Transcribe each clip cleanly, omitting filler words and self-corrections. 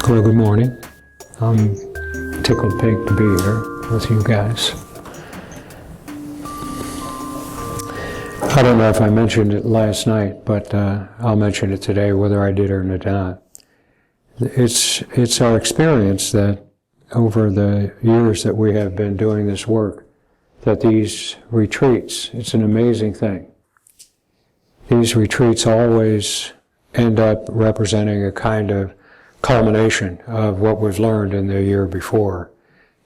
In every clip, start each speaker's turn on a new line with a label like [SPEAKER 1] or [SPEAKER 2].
[SPEAKER 1] Well, good morning. I'm tickled pink to be here with you guys. I don't know if I mentioned it last night, but I'll mention it today whether I did or not. It's our experience that over the years that we have been doing this work, that these retreats, it's an amazing thing. These retreats always end up representing a kind of culmination of what we've learned in the year before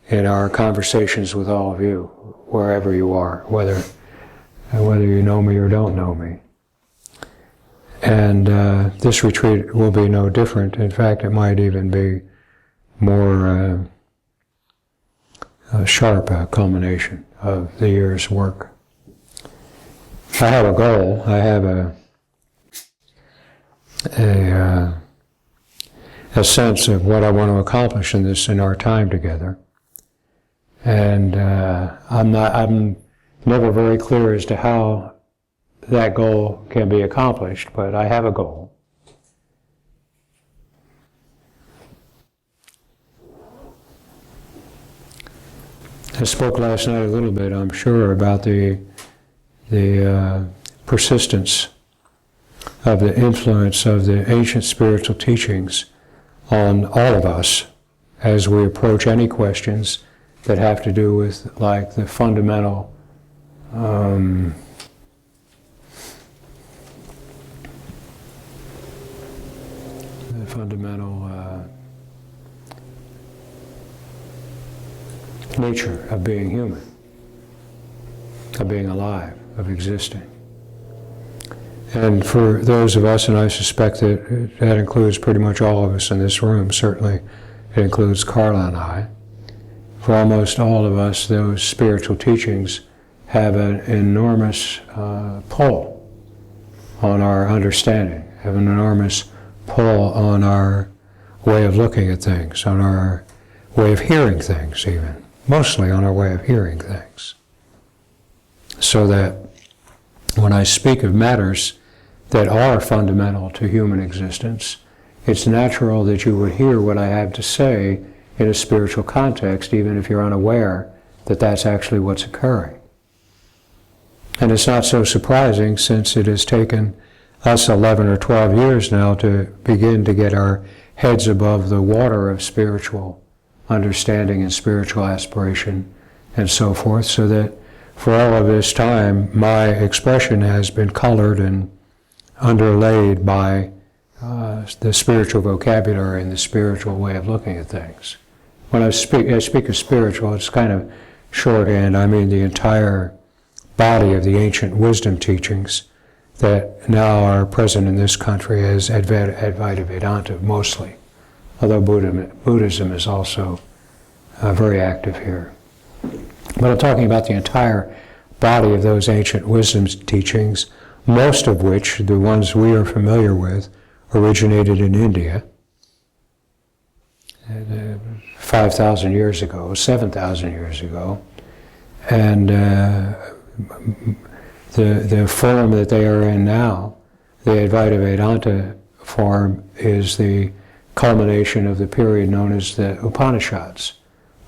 [SPEAKER 1] in our conversations with all of you, wherever you are, whether you know me or don't know me. And this retreat will be no different. In fact, it might even be more sharp culmination of the year's work. I have a goal. I have a sense of what I want to accomplish in our time together. And I'm never very clear as to how that goal can be accomplished, but I have a goal. I spoke last night a little bit, I'm sure, about the persistence of the influence of the ancient spiritual teachings on all of us as we approach any questions that have to do with, like, the fundamental nature of being human, of being alive, of existing. And for those of us, and I suspect that includes pretty much all of us in this room, certainly it includes Carla and I, for almost all of us, those spiritual teachings have an enormous pull on our understanding, have an enormous pull on our way of looking at things, on our way of hearing things even, mostly on our way of hearing things. So that when I speak of matters that are fundamental to human existence, it's natural that you would hear what I have to say in a spiritual context, even if you're unaware that that's actually what's occurring. And it's not so surprising, since it has taken us 11 or 12 years now to begin to get our heads above the water of spiritual understanding and spiritual aspiration and so forth, so that for all of this time, my expression has been colored and underlaid by the spiritual vocabulary and the spiritual way of looking at things. When I speak of spiritual, it's kind of shorthand. I mean the entire body of the ancient wisdom teachings that now are present in this country as Advaita Vedanta mostly, although Buddhism is also very active here. But I'm talking about the entire body of those ancient wisdom teachings, most of which, the ones we are familiar with, originated in India 5,000 years ago, 7,000 years ago, and the form that they are in now, the Advaita Vedanta form, is the culmination of the period known as the Upanishads,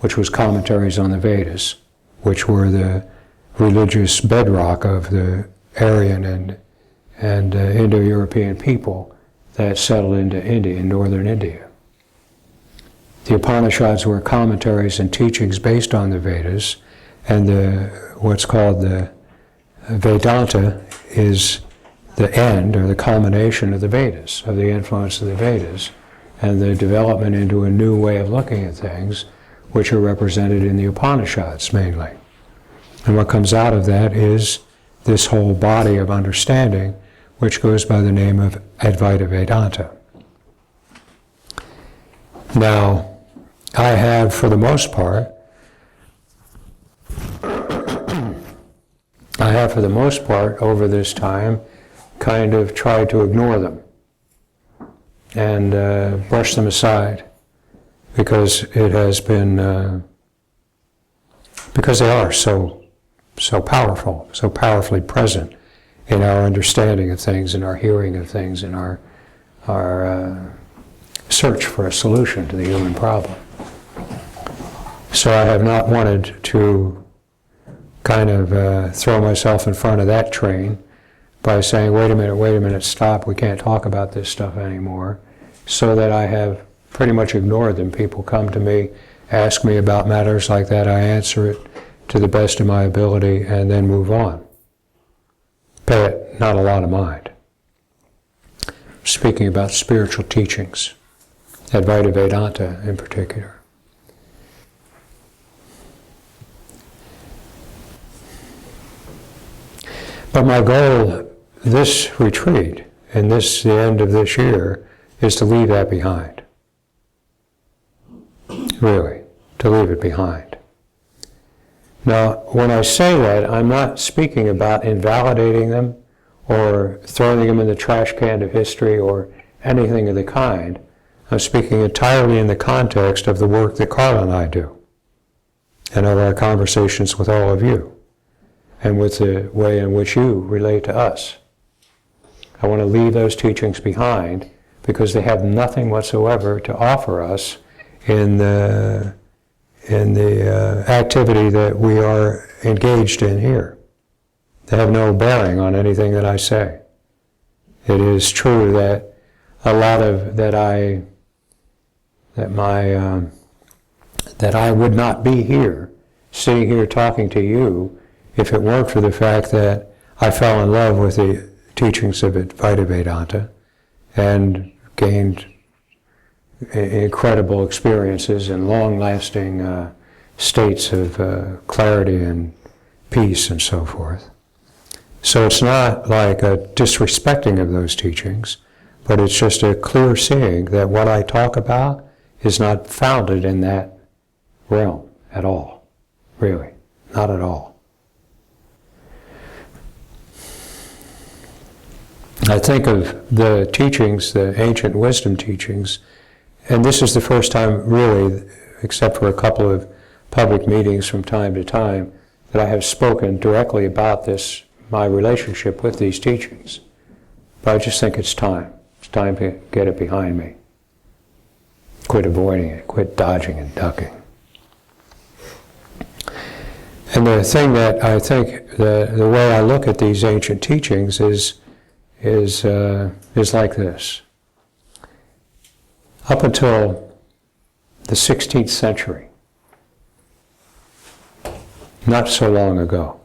[SPEAKER 1] which was commentaries on the Vedas, which were the religious bedrock of the Aryan and Indo-European people that settled into India, northern India. The Upanishads were commentaries and teachings based on the Vedas, and what's called the Vedanta is the end or the culmination of the Vedas, of the influence of the Vedas, and the development into a new way of looking at things, which are represented in the Upanishads mainly. And what comes out of that is this whole body of understanding, which goes by the name of Advaita Vedanta. Now, I have, for the most part, over this time, kind of tried to ignore them and brush them aside, because it has been, because they are so powerful, so powerfully present in our understanding of things, in our hearing of things, in our search for a solution to the human problem. So I have not wanted to kind of throw myself in front of that train by saying, wait a minute, stop, we can't talk about this stuff anymore, so that I have pretty much ignored them. People come to me, ask me about matters like that, I answer it to the best of my ability, and then move on. Pay it not a lot of mind. Speaking about spiritual teachings, Advaita Vedanta in particular. But my goal this retreat and the end of this year is to leave that behind. Really, to leave it behind. Now, when I say that, I'm not speaking about invalidating them or throwing them in the trash can of history or anything of the kind. I'm speaking entirely in the context of the work that Carla and I do, and of our conversations with all of you, and with the way in which you relate to us. I want to leave those teachings behind because they have nothing whatsoever to offer us in the activity that we are engaged in here. They have no bearing on anything that I say. It is true that a lot of that I would not be here, sitting here talking to you, if it weren't for the fact that I fell in love with the teachings of Advaita Vedanta and gained incredible experiences and long-lasting states of clarity and peace and so forth. So it's not like a disrespecting of those teachings, but it's just a clear seeing that what I talk about is not founded in that realm at all, really, not at all. I think of the teachings, the ancient wisdom teachings, and this is the first time really, except for a couple of public meetings from time to time, that I have spoken directly about this, my relationship with these teachings. But I just think it's time. It's time to get it behind me. Quit avoiding it, quit dodging and ducking. And the thing that I think, the way I look at these ancient teachings is like this. Up until the 16th century, not so long ago,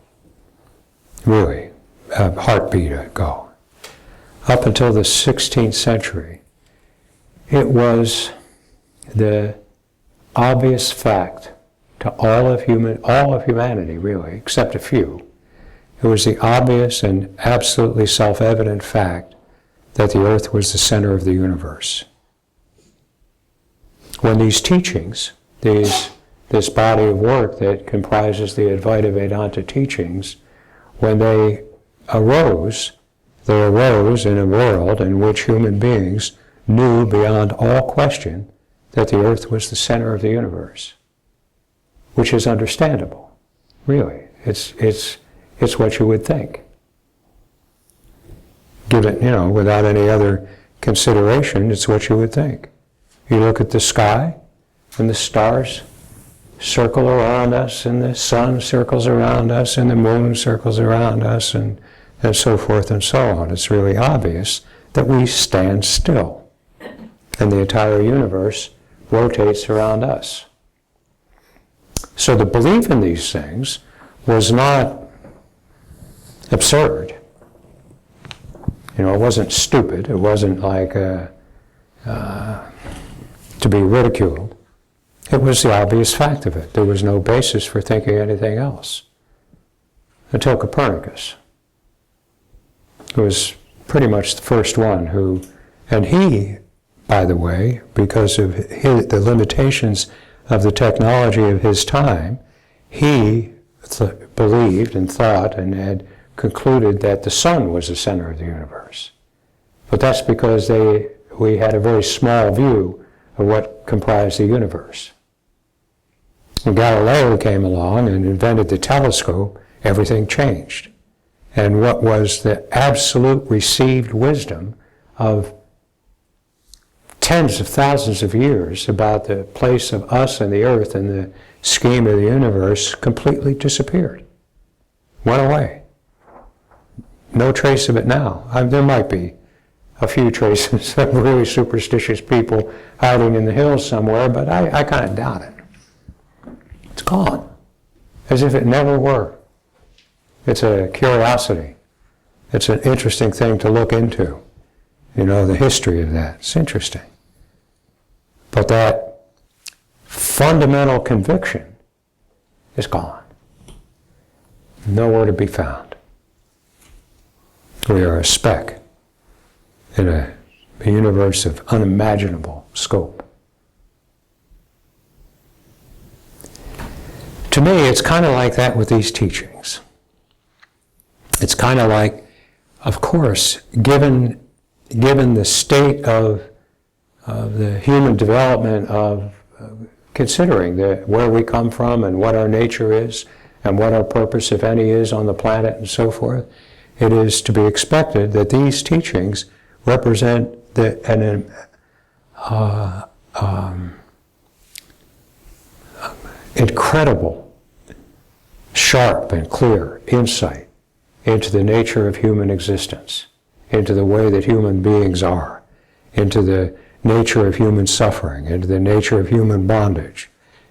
[SPEAKER 1] really, a heartbeat ago, up until the 16th century, it was the obvious fact to all of humanity, really, except a few. It was the obvious and absolutely self-evident fact that the earth was the center of the universe. When these teachings, this body of work that comprises the Advaita Vedanta teachings, when they arose in a world in which human beings knew beyond all question that the earth was the center of the universe, which is understandable, really. It's what you would think. Given, without any other consideration, it's what you would think. You look at the sky, and the stars circle around us, and the sun circles around us, and the moon circles around us, and so forth and so on. It's really obvious that we stand still, and the entire universe rotates around us. So the belief in these things was not absurd. It wasn't stupid. It wasn't like to be ridiculed. It was the obvious fact of it. There was no basis for thinking anything else. Until Copernicus, who was pretty much the first one who, and he, by the way, because of the limitations of the technology of his time, he believed and thought and had concluded that the sun was the center of the universe. But that's because we had a very small view of what comprised the universe. When Galileo came along and invented the telescope, everything changed. And what was the absolute received wisdom of tens of thousands of years about the place of us and the earth and the scheme of the universe completely disappeared. Went away. No trace of it now. There might be a few traces of really superstitious people hiding in the hills somewhere, but I kind of doubt it. It's gone. As if it never were. It's a curiosity. It's an interesting thing to look into. The history of that. It's interesting. But that fundamental conviction is gone. Nowhere to be found. We are a speck in a universe of unimaginable scope. To me, it's kind of like that with these teachings. It's kind of like, of course, given the state of the human development of considering where we come from and what our nature is and what our purpose, if any, is on the planet and so forth, it is to be expected that these teachings represent an incredible, sharp and clear insight into the nature of human existence, into the way that human beings are, into the nature of human suffering, into the nature of human bondage,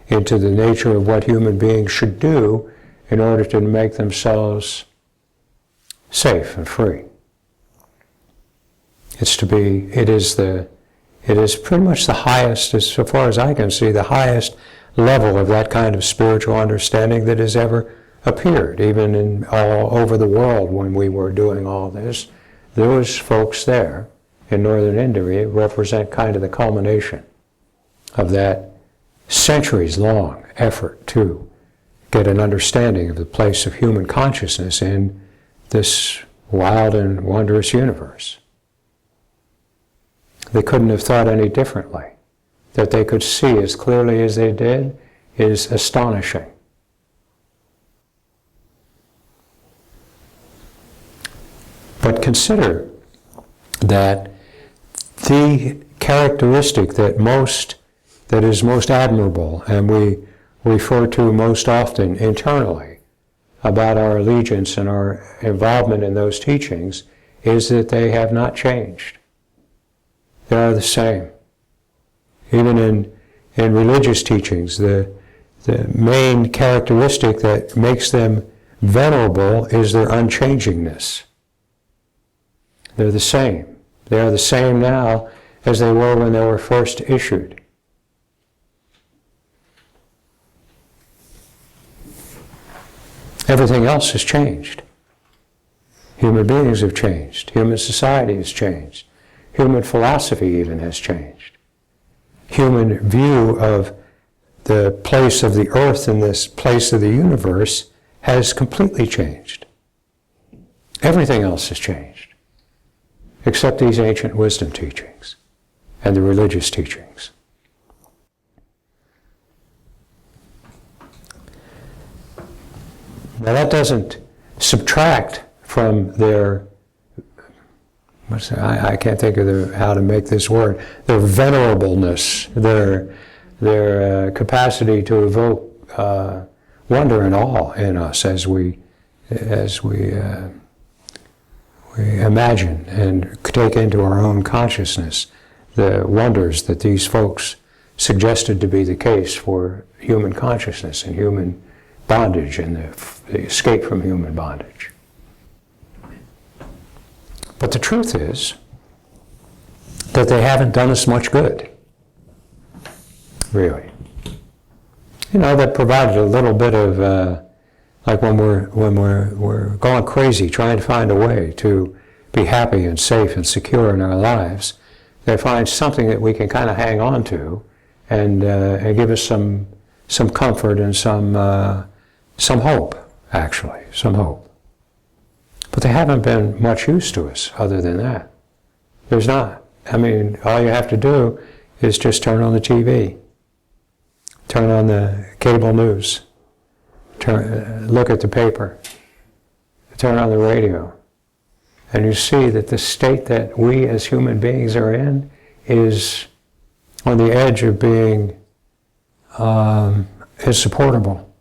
[SPEAKER 1] into the nature of what human beings should do in order to make themselves safe and free. It is pretty much the highest, as so far as I can see, the highest level of that kind of spiritual understanding that has ever appeared, even in all over the world when we were doing all this. Those folks there in northern India represent kind of the culmination of that centuries-long effort to get an understanding of the place of human consciousness in this wild and wondrous universe. They couldn't have thought any differently. That they could see as clearly as they did is astonishing. But consider that the characteristic that is most admirable and we refer to most often internally about our allegiance and our involvement in those teachings is that they have not changed. They are the same. Even in religious teachings, the main characteristic that makes them venerable is their unchangingness. They're the same. They are the same now as they were when they were first issued. Everything else has changed. Human beings have changed. Human society has changed. Human philosophy even has changed. Human view of the place of the earth and this place of the universe has completely changed. Everything else has changed, except these ancient wisdom teachings and the religious teachings. Now that doesn't subtract from their, I can't think of how to make this word, their venerableness, their capacity to evoke wonder and awe in us as we imagine and take into our own consciousness the wonders that these folks suggested to be the case for human consciousness and human bondage and the escape from human bondage. But the truth is that they haven't done us much good, really. That provided a little bit of, like when we're going crazy trying to find a way to be happy and safe and secure in our lives, they find something that we can kind of hang on to and give us some comfort and some hope, actually, some hope. But they haven't been much use to us other than that. There's not. All you have to do is just turn on the TV, turn on the cable news, look at the paper, turn on the radio, and you see that the state that we as human beings are in is on the edge of being insupportable,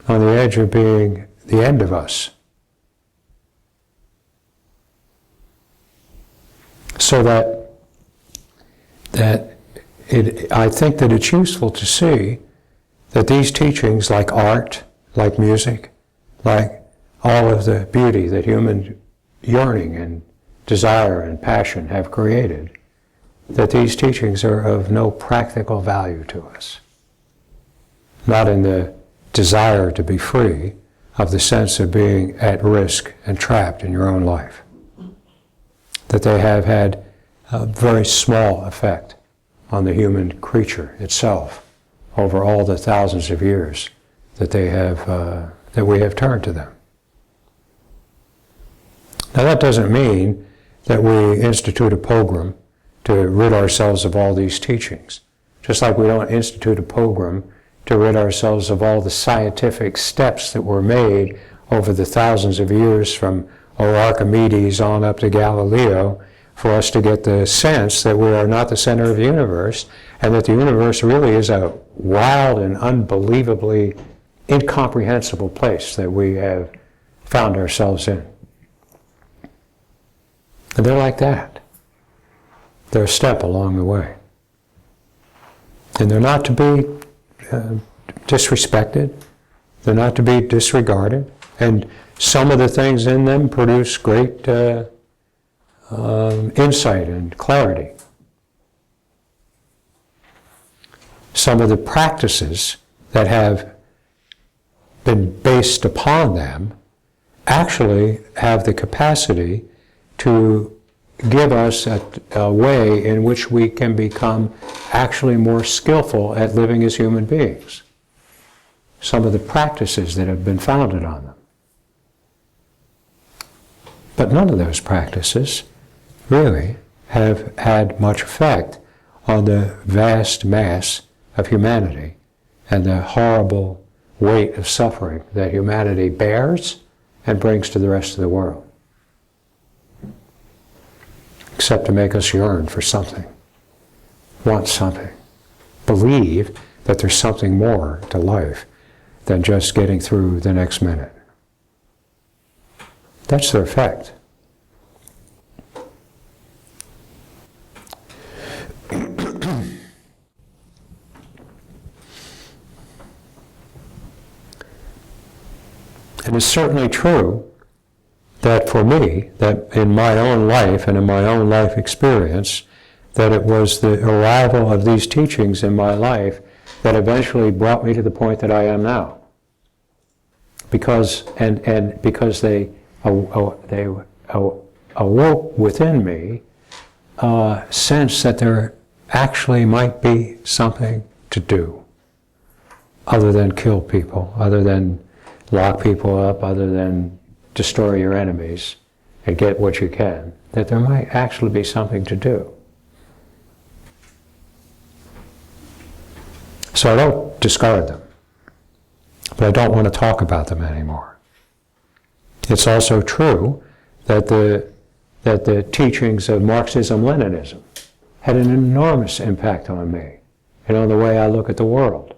[SPEAKER 1] on the edge of being the end of us. So I think that it's useful to see that these teachings, like art, like music, like all of the beauty that human yearning and desire and passion have created, that these teachings are of no practical value to us. Not in the desire to be free, of the sense of being at risk and trapped in your own life. That they have had a very small effect on the human creature itself over all the thousands of years that that we have turned to them. Now that doesn't mean that we institute a program to rid ourselves of all these teachings. Just like we don't institute a program to rid ourselves of all the scientific steps that were made over the thousands of years from Archimedes on up to Galileo for us to get the sense that we are not the center of the universe and that the universe really is a wild and unbelievably incomprehensible place that we have found ourselves in. And they're like that. They're a step along the way. And they're not to be disrespected. They're not to be disregarded. And some of the things in them produce great insight and clarity. Some of the practices that have been based upon them actually have the capacity to give us a way in which we can become actually more skillful at living as human beings. Some of the practices that have been founded on them. But none of those practices really have had much effect on the vast mass of humanity and the horrible weight of suffering that humanity bears and brings to the rest of the world. Except to make us yearn for something, want something, believe that there's something more to life than just getting through the next minute. That's their effect. And it's certainly true that for me, that in my own life and in my own life experience, that it was the arrival of these teachings in my life that eventually brought me to the point that I am now. Because they awoke within me a sense that there actually might be something to do other than kill people, other than lock people up, other than destroy your enemies and get what you can, that there might actually be something to do. So I don't discard them, but I don't want to talk about them anymore. It's also true that the teachings of Marxism-Leninism had an enormous impact on me and on the way I look at the world.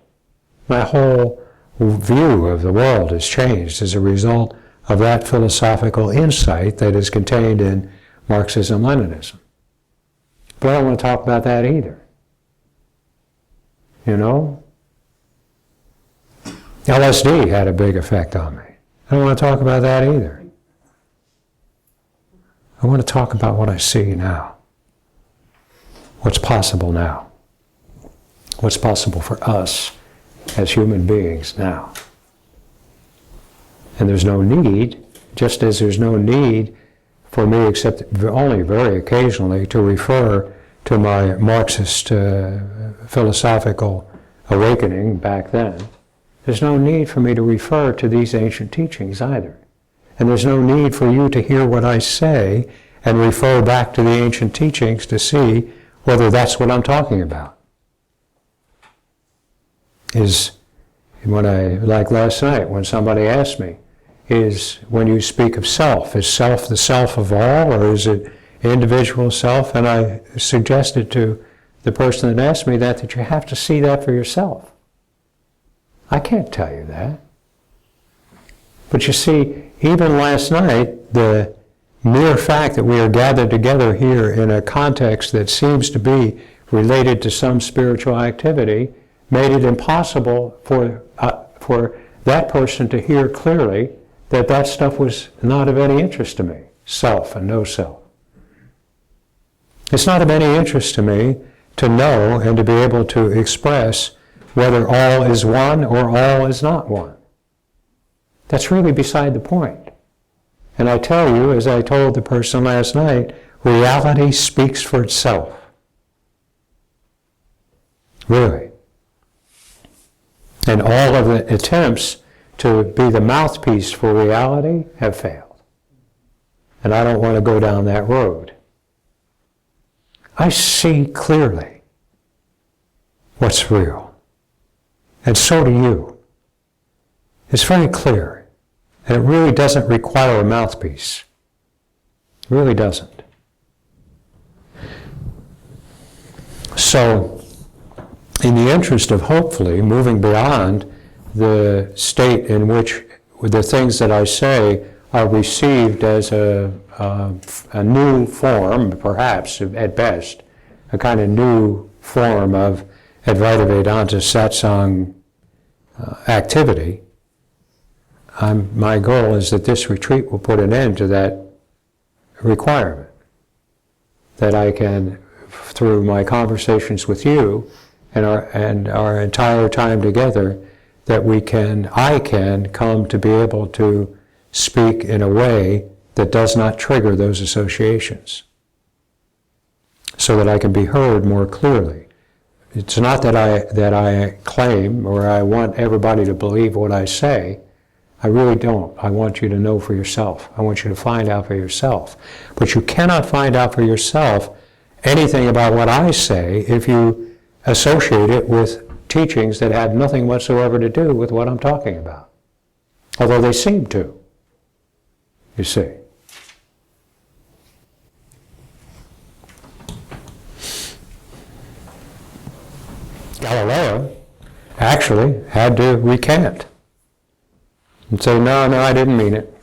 [SPEAKER 1] My whole view of the world has changed as a result of that philosophical insight that is contained in Marxism-Leninism. But I don't want to talk about that either. You know? LSD had a big effect on me. I don't want to talk about that either. I want to talk about what I see now. What's possible now. What's possible for us as human beings now. And there's no need, just as there's no need for me, except only very occasionally, to refer to my Marxist philosophical awakening back then. There's no need for me to refer to these ancient teachings either. And there's no need for you to hear what I say and refer back to the ancient teachings to see whether that's what I'm talking about. Is when like last night, when somebody asked me, is when you speak of self, is self the self of all, or is it individual self? And I suggested to the person that asked me that you have to see that for yourself. I can't tell you that. But you see, even last night, the mere fact that we are gathered together here in a context that seems to be related to some spiritual activity made it impossible for that person to hear clearly that that stuff was not of any interest to me, self and no self. It's not of any interest to me to know and to be able to express whether all is one or all is not one. That's really beside the point. And I tell you, as I told the person last night, reality speaks for itself. Really. And all of the attempts to be the mouthpiece for reality have failed. And I don't want to go down that road. I see clearly what's real. And so do you. It's very clear. And it really doesn't require a mouthpiece. It really doesn't. So, in the interest of hopefully moving beyond the state in which the things that I say are received as a new form, perhaps at best, a kind of new form of Advaita Vedanta satsang activity, my goal is that this retreat will put an end to that requirement. That I can, through my conversations with you and our entire time together, that I can come to be able to speak in a way that does not trigger those associations, so that I can be heard more clearly. It's not that I claim or I want everybody to believe what I say. I really don't. I want you to know for yourself. I want you to find out for yourself. But you cannot find out for yourself anything about what I say if you associate it with teachings that have nothing whatsoever to do with what I'm talking about. Although they seem to, you see. Galileo actually had to recant and say, no, I didn't mean it.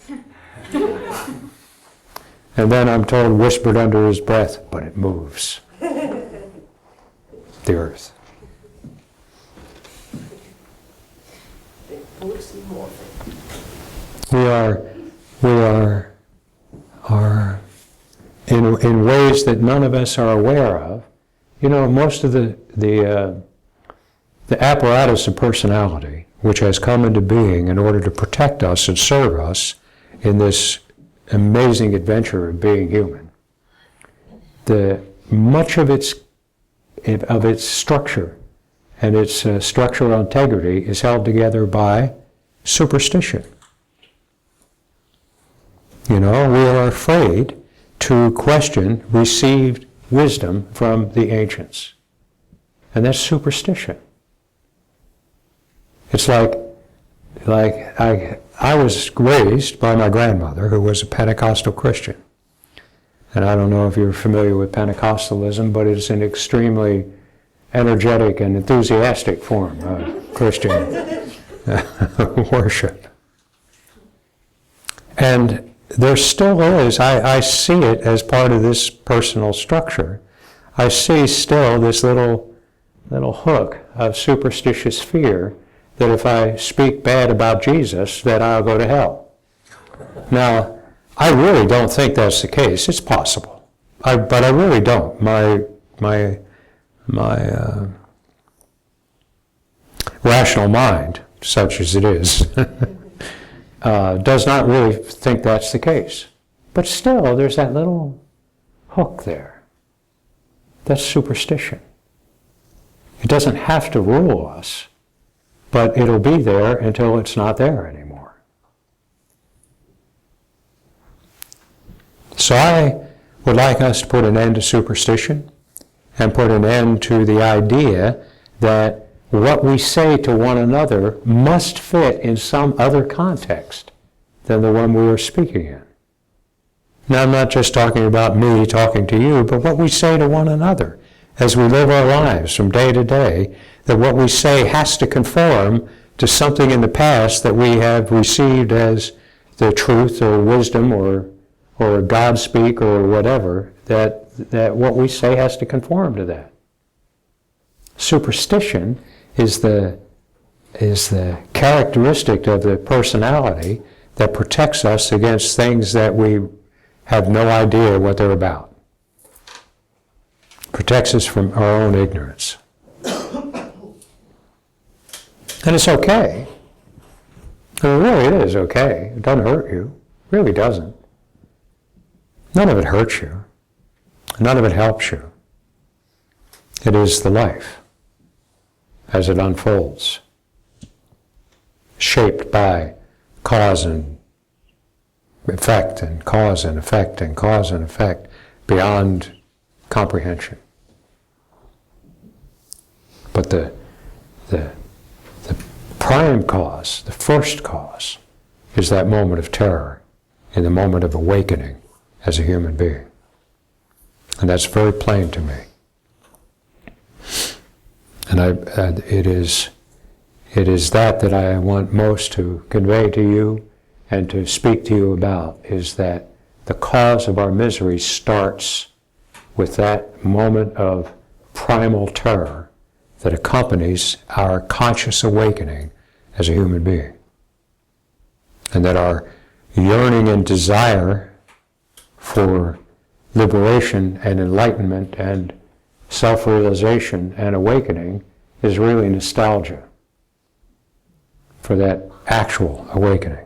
[SPEAKER 1] And then I'm told, whispered under his breath, but it moves. The earth. We are in ways that none of us are aware of. You know, most of the apparatus of personality, which has come into being in order to protect us and serve us in this amazing adventure of being human, much of its structure and its structural integrity is held together by superstition. You know, we are afraid to question received wisdom from the ancients. And that's superstition. It's like I was raised by my grandmother, who was a Pentecostal Christian. And I don't know if you're familiar with Pentecostalism, but it's an extremely energetic and enthusiastic form of Christian worship. And there still is, I see it as part of this personal structure. I see still this little hook of superstitious fear that if I speak bad about Jesus, that I'll go to hell. Now, I really don't think that's the case. It's possible, but I really don't. My rational mind, such as it is, does not really think that's the case. But still, there's that little hook there. That's superstition. It doesn't have to rule us, but it'll be there until it's not there anymore. So I would like us to put an end to superstition and put an end to the idea that what we say to one another must fit in some other context than the one we are speaking in. Now, I'm not just talking about me talking to you, but what we say to one another as we live our lives from day to day, that what we say has to conform to something in the past that we have received as the truth or wisdom or God speak or whatever, that what we say has to conform to that. Superstition is the characteristic of the personality that protects us against things that we have no idea what they're about. Protects us from our own ignorance. And it's okay. I mean, really, it is okay. It doesn't hurt you. It really doesn't. None of it hurts you. None of it helps you. It is the life as it unfolds, shaped by cause and effect and cause and effect and cause and effect beyond comprehension. But the prime cause, the first cause, is that moment of terror, in the moment of awakening as a human being. And that's very plain to me. And it is that I want most to convey to you and to speak to you about, is that the cause of our misery starts with that moment of primal terror that accompanies our conscious awakening as a human being. And that our yearning and desire for liberation and enlightenment and self-realization and awakening is really nostalgia for that actual awakening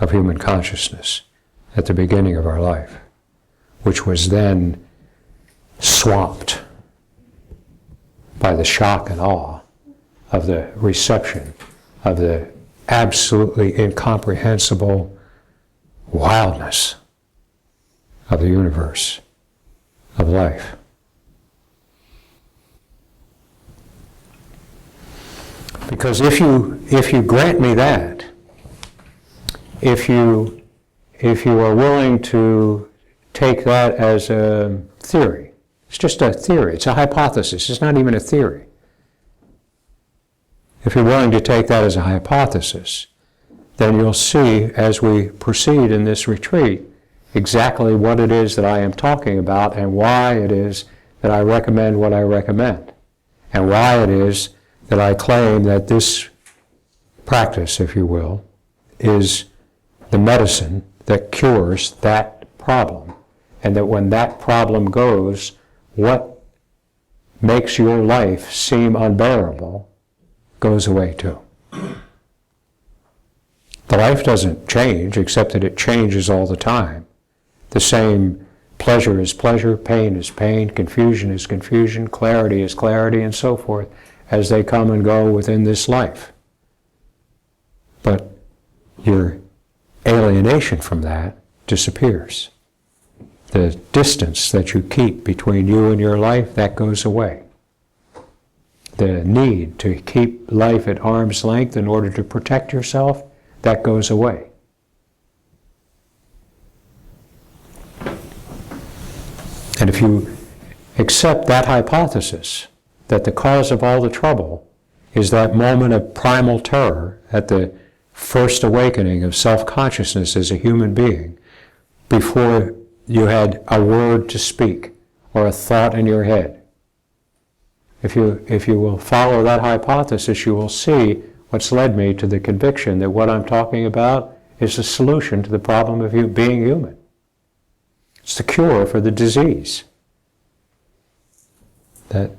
[SPEAKER 1] of human consciousness at the beginning of our life, which was then swamped by the shock and awe of the reception of the absolutely incomprehensible wildness of the universe, of life. Because if you grant me that, if you are willing to take that as a theory, it's just a theory, it's a hypothesis, it's not even a theory. If you're willing to take that as a hypothesis, then you'll see as we proceed in this retreat exactly what it is that I am talking about and why it is that I recommend what I recommend, and why it is that I claim that this practice, if you will, is the medicine that cures that problem, and that when that problem goes, what makes your life seem unbearable goes away too. The life doesn't change, except that it changes all the time. The same pleasure is pleasure, pain is pain, confusion is confusion, clarity is clarity, and so forth, as they come and go within this life. But your alienation from that disappears. The distance that you keep between you and your life, that goes away. The need to keep life at arm's length in order to protect yourself, that goes away. And if you accept that hypothesis, that the cause of all the trouble is that moment of primal terror at the first awakening of self-consciousness as a human being, before you had a word to speak or a thought in your head. If you will follow that hypothesis, you will see what's led me to the conviction that what I'm talking about is the solution to the problem of you being human. It's the cure for the disease that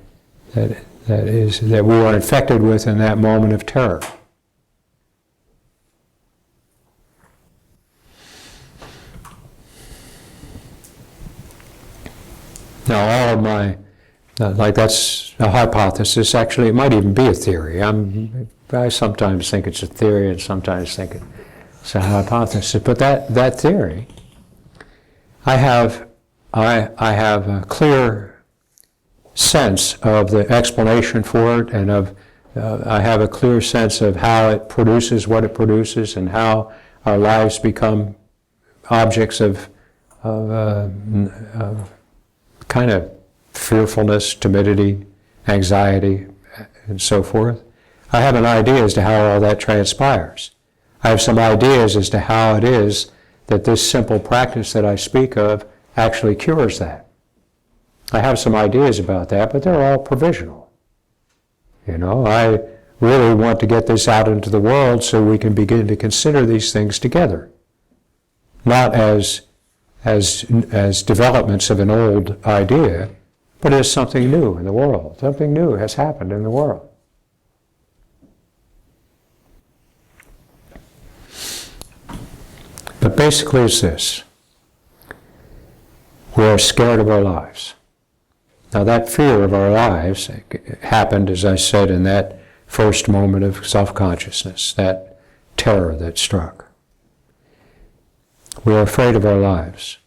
[SPEAKER 1] we are infected with in that moment of terror. Now, all of my, like that's a hypothesis. Actually, it might even be a theory. I sometimes think it's a theory and sometimes think it's a hypothesis. But that theory, I have a clear sense of the explanation for it, and I have a clear sense of how it produces what it produces, and how our lives become objects of kind of fearfulness, timidity, anxiety, and so forth. I have an idea as to how all that transpires. I have some ideas as to how it is that this simple practice that I speak of actually cures that. I have some ideas about that, but they're all provisional. I really want to get this out into the world so we can begin to consider these things together. Not as developments of an old idea, but as something new in the world. Something new has happened in the world. But basically it's this. We are scared of our lives. Now that fear of our lives happened, as I said, in that first moment of self-consciousness, that terror that struck. We are afraid of our lives.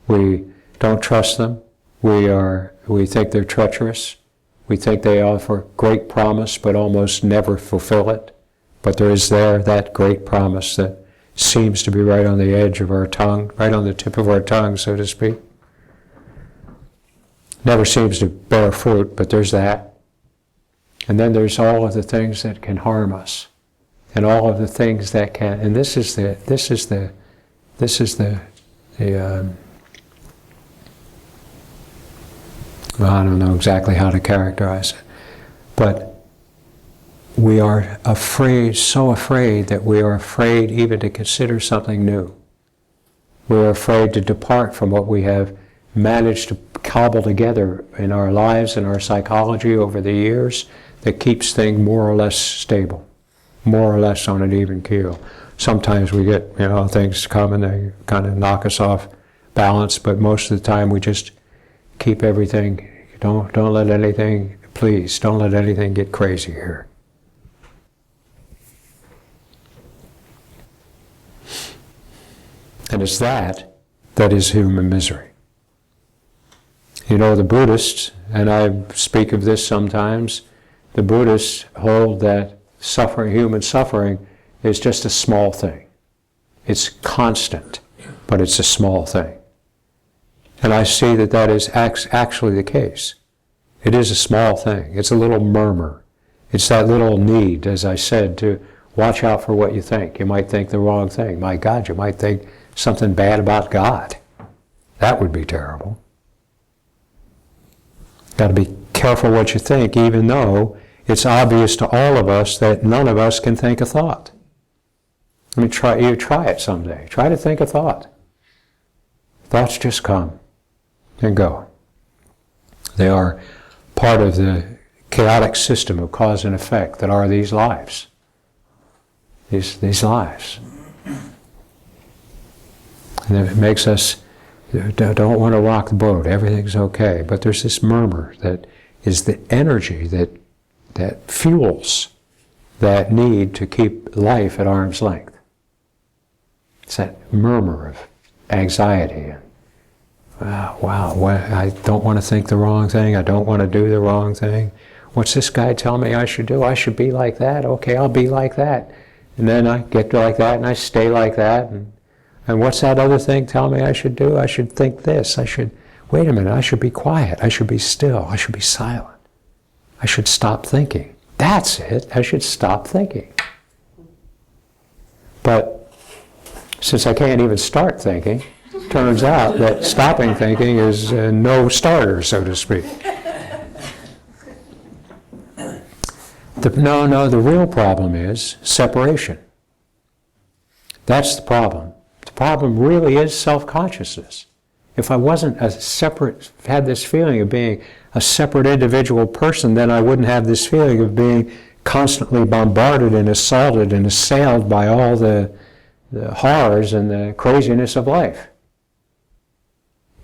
[SPEAKER 1] We don't trust them. We think they're treacherous. We think they offer great promise but almost never fulfill it. But there is that great promise that seems to be right on the edge of our tongue, right on the tip of our tongue, so to speak. Never seems to bear fruit, but there's that. And then there's all of the things that can harm us, and all of the things that can. And this is the well, I don't know exactly how to characterize it, but we are afraid, so afraid that we are afraid even to consider something new. We are afraid to depart from what we have managed to cobble together in our lives and our psychology over the years that keeps things more or less stable, more or less on an even keel. Sometimes we get, things come and they kind of knock us off balance, but most of the time we just keep everything, don't let anything, please, don't let anything get crazy here. And it's that is human misery. The Buddhists, and I speak of this sometimes, the Buddhists hold that human suffering is just a small thing. It's constant, but it's a small thing. And I see that is actually the case. It is a small thing. It's a little murmur. It's that little need, as I said, to watch out for what you think. You might think the wrong thing. My God, you might think something bad about God. That would be terrible. Got to be careful what you think, even though it's obvious to all of us that none of us can think a thought. Try it someday. Try to think a thought. Thoughts just come and go. They are part of the chaotic system of cause and effect that are these lives. These lives. And it makes us don't want to rock the boat. Everything's okay. But there's this murmur that is the energy that fuels that need to keep life at arm's length. It's that murmur of anxiety. I don't want to think the wrong thing. I don't want to do the wrong thing. What's this guy tell me I should do? I should be like that. Okay, I'll be like that. And then I get like that and I stay like that. And what's that other thing tell me I should do? I should think this. Wait a minute, I should be quiet. I should be still. I should be silent. I should stop thinking. That's it. I should stop thinking. But since I can't even start thinking, turns out that stopping thinking is no starter, so to speak. The real problem is separation. That's the problem. The problem really is self-consciousness. If I wasn't had this feeling of being a separate individual person, then I wouldn't have this feeling of being constantly bombarded and assaulted and assailed by all the horrors and the craziness of life.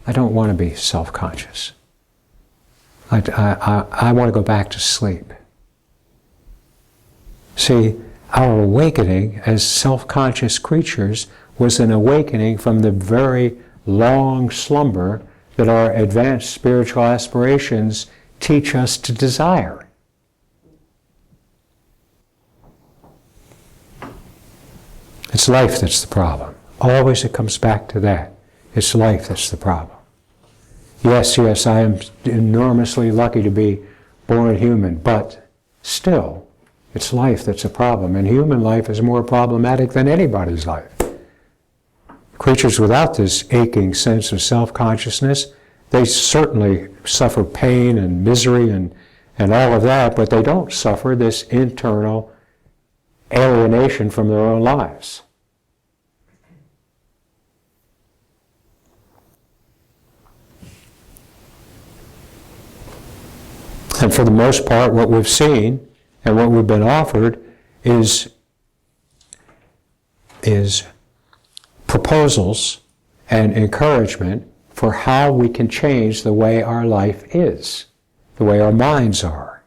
[SPEAKER 1] I don't want to be self-conscious. I want to go back to sleep. See, our awakening as self-conscious creatures was an awakening from the very long slumber that our advanced spiritual aspirations teach us to desire. It's life that's the problem. Always it comes back to that. It's life that's the problem. yes, I am enormously lucky to be born human, but still, it's life that's a problem, and human life is more problematic than anybody's life. Creatures without this aching sense of self-consciousness, they certainly suffer pain and misery and all of that, but they don't suffer this internal alienation from their own lives. And for the most part, what we've seen and what we've been offered is proposals and encouragement for how we can change the way our life is, the way our minds are,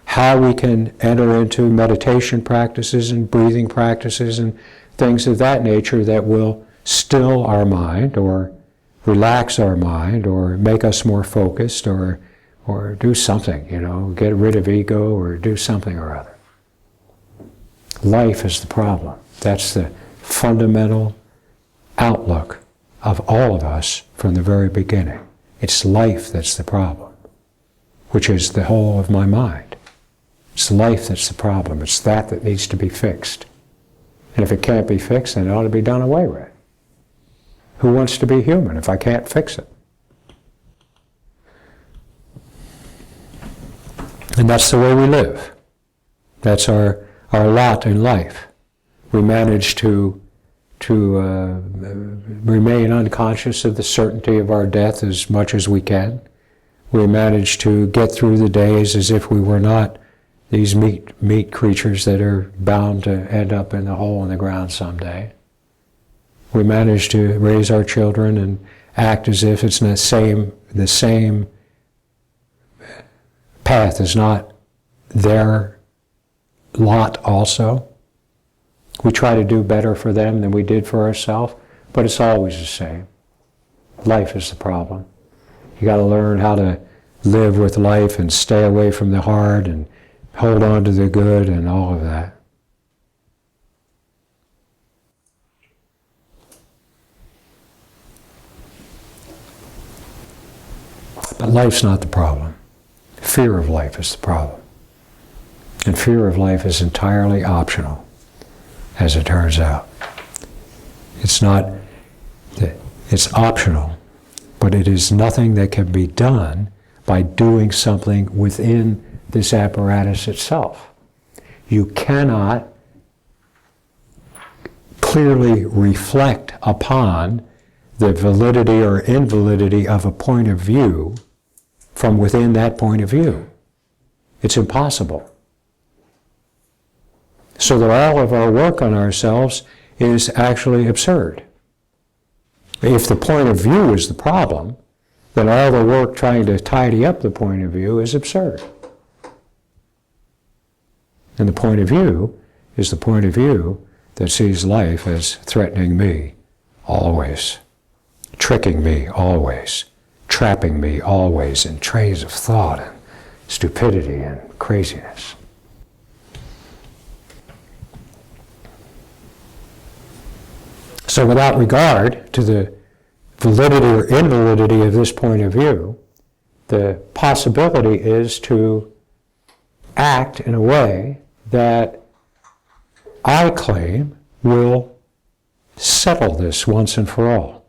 [SPEAKER 1] how we can enter into meditation practices and breathing practices and things of that nature that will still our mind or relax our mind or make us more focused or do something, get rid of ego or do something or other. Life is the problem. That's the fundamental outlook of all of us from the very beginning. It's life that's the problem, which is the whole of my mind. It's life that's the problem. It's that needs to be fixed. And if it can't be fixed, then it ought to be done away with. Who wants to be human if I can't fix it? And that's the way we live. That's our lot in life. We manage to remain unconscious of the certainty of our death as much as we can. We manage to get through the days as if we were not these meat creatures that are bound to end up in the hole in the ground someday. We manage to raise our children and act as if it's the same path is not their lot also. We try to do better for them than we did for ourselves, but it's always the same. Life is the problem. You got to learn how to live with life and stay away from the hard and hold on to the good and all of that. But life's not the problem. Fear of life is the problem. And fear of life is entirely optional, as it turns out. It's optional, but it is nothing that can be done by doing something within this apparatus itself. You cannot clearly reflect upon the validity or invalidity of a point of view from within that point of view. It's impossible. So that all of our work on ourselves is actually absurd. If the point of view is the problem, then all the work trying to tidy up the point of view is absurd. And the point of view is the point of view that sees life as threatening me always, tricking me always, trapping me always in trains of thought and stupidity and craziness. So without regard to the validity or invalidity of this point of view, the possibility is to act in a way that I claim will settle this once and for all.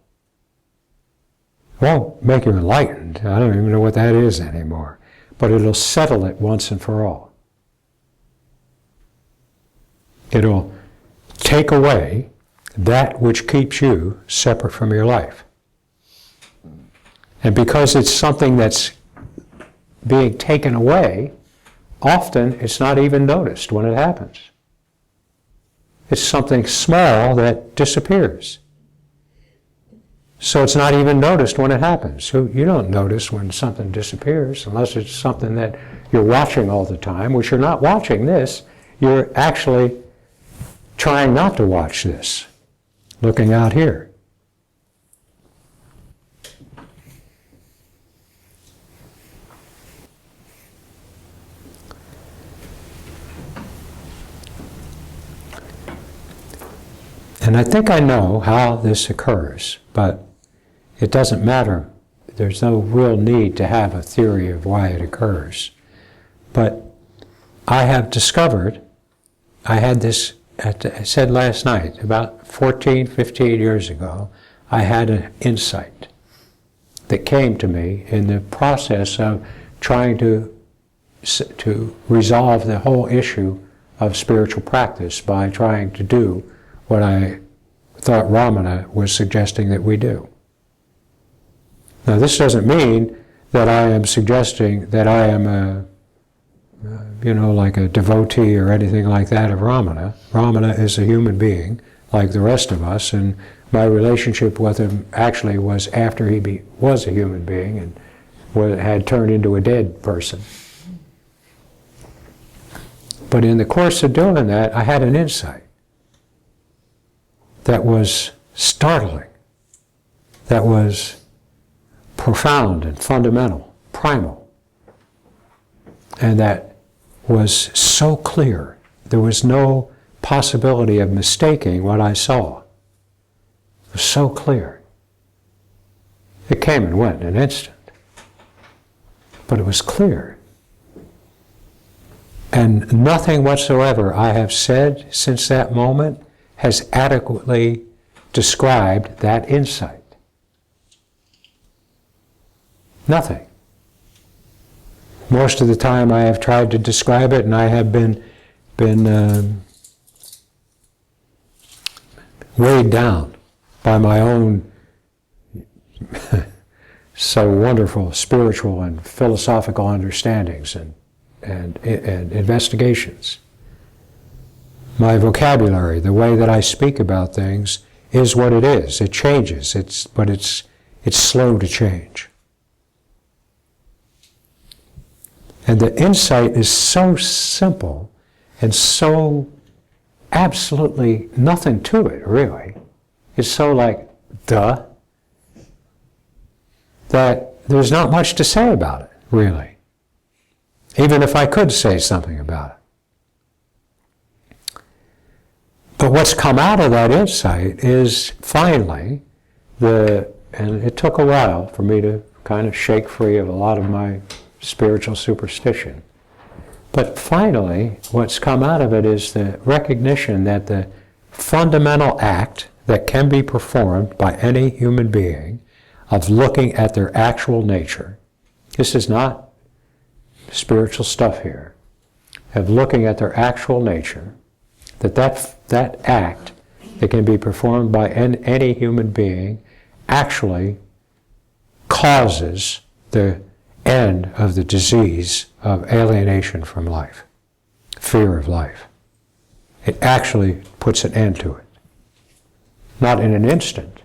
[SPEAKER 1] It won't make you enlightened. I don't even know what that is anymore. But it'll settle it once and for all. It'll take away that which keeps you separate from your life. And because it's something that's being taken away, often it's not even noticed when it happens. It's something small that disappears. So it's not even noticed when it happens. So you don't notice when something disappears unless it's something that you're watching all the time, which you're not watching this. You're actually trying not to watch this, looking out here. And I think I know how this occurs, but it doesn't matter there's no real need to have a theory of why it occurs. But I have discovered, I had this, I said last night, about 14, 15 years ago, I had an insight that came to me in the process of trying to resolve the whole issue of spiritual practice by trying to do what I thought Ramana was suggesting that we do. Now, this doesn't mean that I am suggesting that I am like a devotee or anything like that of Ramana. Ramana is a human being like the rest of us, and my relationship with him actually was after he was a human being and had turned into a dead person. But in the course of doing that, I had an insight that was startling, that was profound and fundamental, primal, and that was so clear. There was no possibility of mistaking what I saw. It was so clear. It came and went in an instant, but it was clear. And nothing whatsoever I have said since that moment has adequately described that insight. Nothing. Most of the time I have tried to describe it, and I have been weighed down by my own so wonderful spiritual and philosophical understandings and investigations. My vocabulary, the way that I speak about things, is what it is. It changes, but it's slow to change. And the insight is so simple and so absolutely nothing to it, really. It's so like, duh, that there's not much to say about it, really. Even if I could say something about it. But what's come out of that insight is finally and it took a while for me to kind of shake free of a lot of my spiritual superstition. But finally, what's come out of it is the recognition that the fundamental act that can be performed by any human being of looking at their actual nature, this is not spiritual stuff here, of looking at their actual nature, that act that can be performed by any human being actually causes the end of the disease of alienation from life, fear of life. It actually puts an end to it. Not in an instant.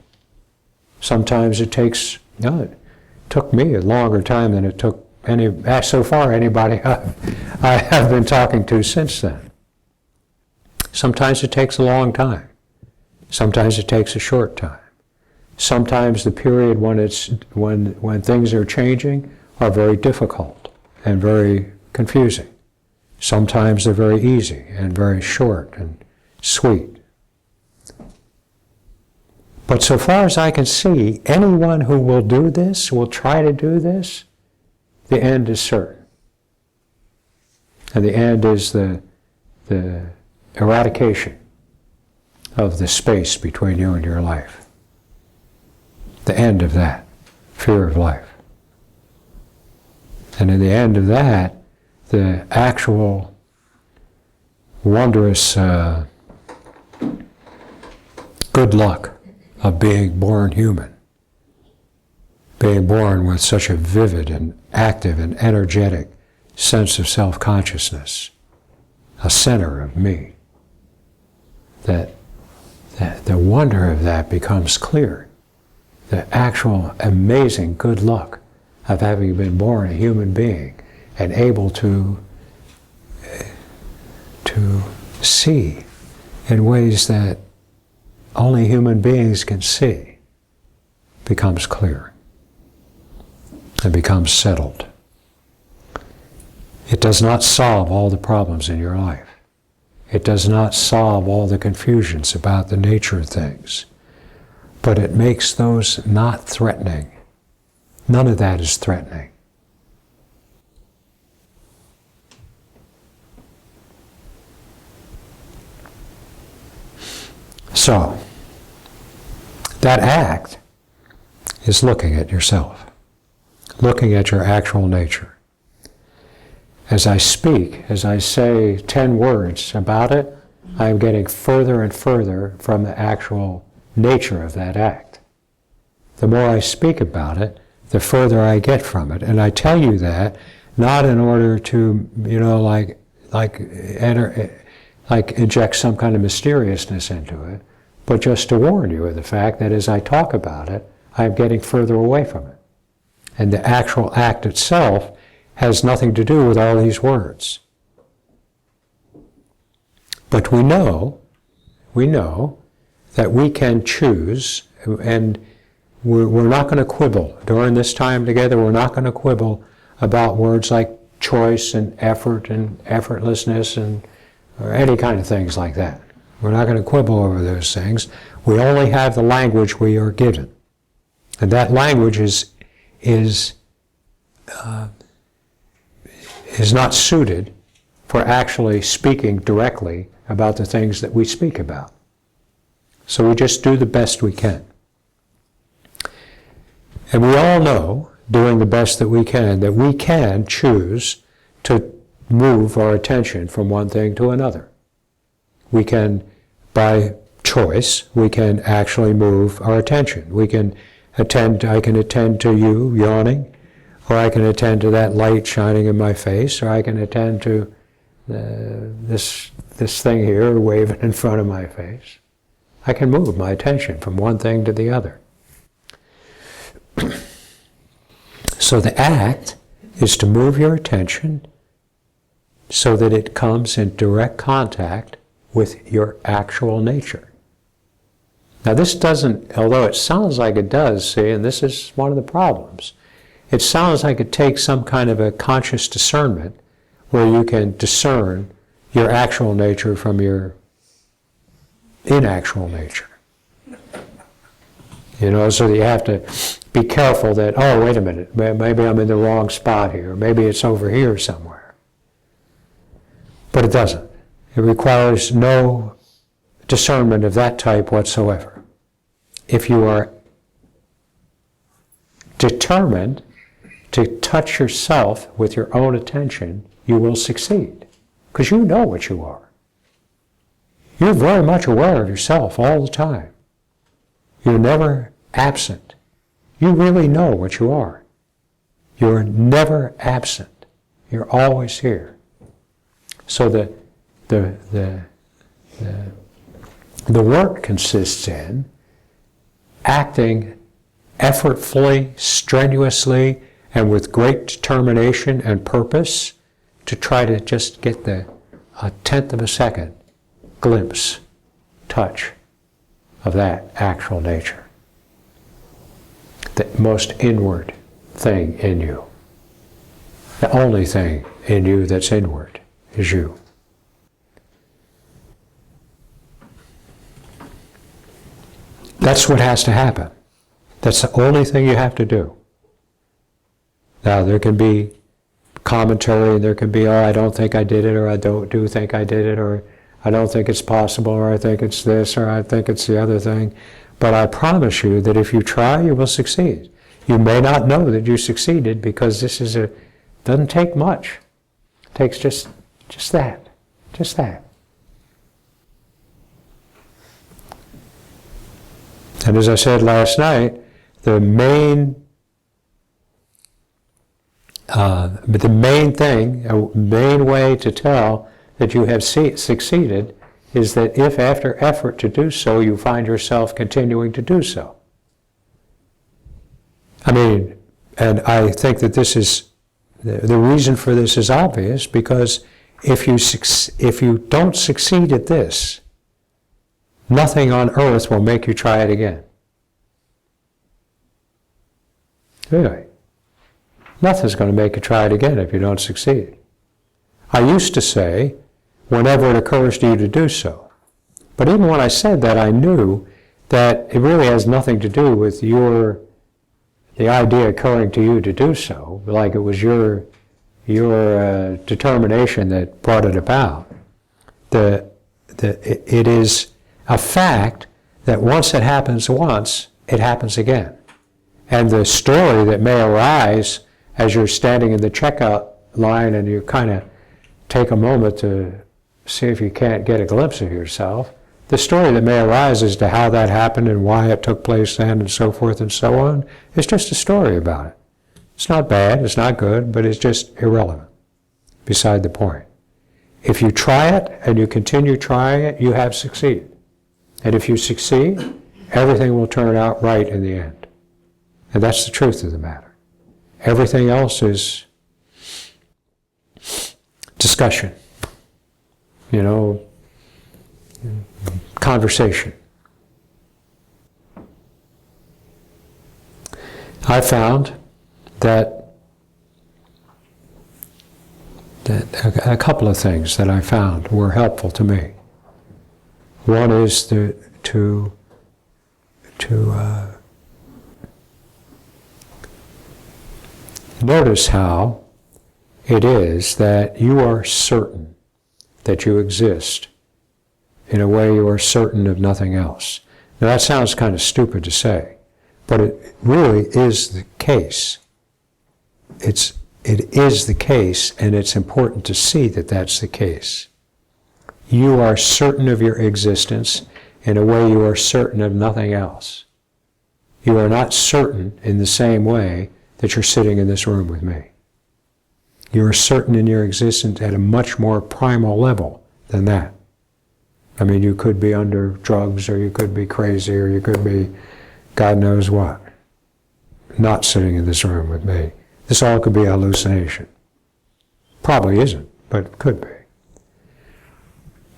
[SPEAKER 1] Sometimes it takes, it took me a longer time than it took so far anybody I have been talking to since then. Sometimes it takes a long time. Sometimes it takes a short time. Sometimes the period when things are changing are very difficult and very confusing. Sometimes they're very easy and very short and sweet. But so far as I can see, anyone who will do this, will try to do this, the end is certain. And the end is the eradication of the space between you and your life. The end of that, fear of life. And in the end of that, the actual wondrous good luck of being born human, being born with such a vivid and active and energetic sense of self-consciousness, a center of me, that the wonder of that becomes clear. The actual amazing good luck of having been born a human being and able to see in ways that only human beings can see becomes clear and becomes settled. It does not solve all the problems in your life. It does not solve all the confusions about the nature of things, but it makes those not threatening. None of that is threatening. So, that act is looking at yourself, looking at your actual nature. As I speak, as I say 10 words about it, I am getting further and further from the actual nature of that act. The more I speak about it, the further I get from it. And I tell you that not in order to, inject some kind of mysteriousness into it, but just to warn you of the fact that as I talk about it, I'm getting further away from it. And the actual act itself has nothing to do with all these words. But we know that we can choose, and we're not going to quibble. During this time together, we're not going to quibble about words like choice and effort and effortlessness or any kind of things like that. We're not going to quibble over those things. We only have the language we are given. And that language is not suited for actually speaking directly about the things that we speak about. So we just do the best we can. And we all know, doing the best that we can choose to move our attention from one thing to another. We can, by choice, we can actually move our attention. I can attend to you yawning, or I can attend to that light shining in my face, or I can attend to this thing here waving in front of my face. I can move my attention from one thing to the other. So the act is to move your attention so that it comes in direct contact with your actual nature. Now this doesn't, although it sounds like it does, see, and this is one of the problems, it sounds like it takes some kind of a conscious discernment where you can discern your actual nature from your inactual nature. So that you have to be careful that, oh, wait a minute, maybe I'm in the wrong spot here, maybe it's over here somewhere. But it doesn't. It requires no discernment of that type whatsoever. If you are determined to touch yourself with your own attention, you will succeed, because you know what you are. You're very much aware of yourself all the time. You're never absent. You really know what you are. You're never absent. You're always here. So the work consists in acting effortfully, strenuously, and with great determination and purpose to try to just get a 1/10 of a second glimpse, touch of that actual nature. The most inward thing in you. The only thing in you that's inward is you. That's what has to happen. That's the only thing you have to do. Now there can be commentary, there can be, oh, I don't think I did it, or I do think I did it, or I don't think it's possible, or I think it's this, or I think it's the other thing. But I promise you that if you try, you will succeed. You may not know that you succeeded because doesn't take much. It takes just that. And as I said last night, the main way to tell that you have succeeded is that if after effort to do so, you find yourself continuing to do so. And I think that this is, the reason for this is obvious, because if you don't succeed at this, nothing on earth will make you try it again. Really. Nothing's going to make you try it again if you don't succeed. I used to say, whenever it occurs to you to do so. But even when I said that, I knew that it really has nothing to do with your the idea occurring to you to do so, like it was your determination that brought it about. It is a fact that once it happens once, it happens again. And the story that may arise as you're standing in the checkout line and you kind of take a moment to see if you can't get a glimpse of yourself, the story that may arise as to how that happened and why it took place then and so forth and so on, is just a story about it. It's not bad, it's not good, but it's just irrelevant, beside the point. If you try it and you continue trying it, you have succeeded. And if you succeed, everything will turn out right in the end. And that's the truth of the matter. Everything else is discussion, conversation. I found that a couple of things that I found were helpful to me. One is to notice how it is that you are certain that you exist in a way you are certain of nothing else. Now that sounds kind of stupid to say, but it really is the case. It is the case, and it's important to see that that's the case. You are certain of your existence in a way you are certain of nothing else. You are not certain in the same way that you're sitting in this room with me. You are certain in your existence at a much more primal level than that. I mean, you could be under drugs, or you could be crazy, or you could be God knows what, not sitting in this room with me. This all could be a hallucination. Probably isn't, but it could be.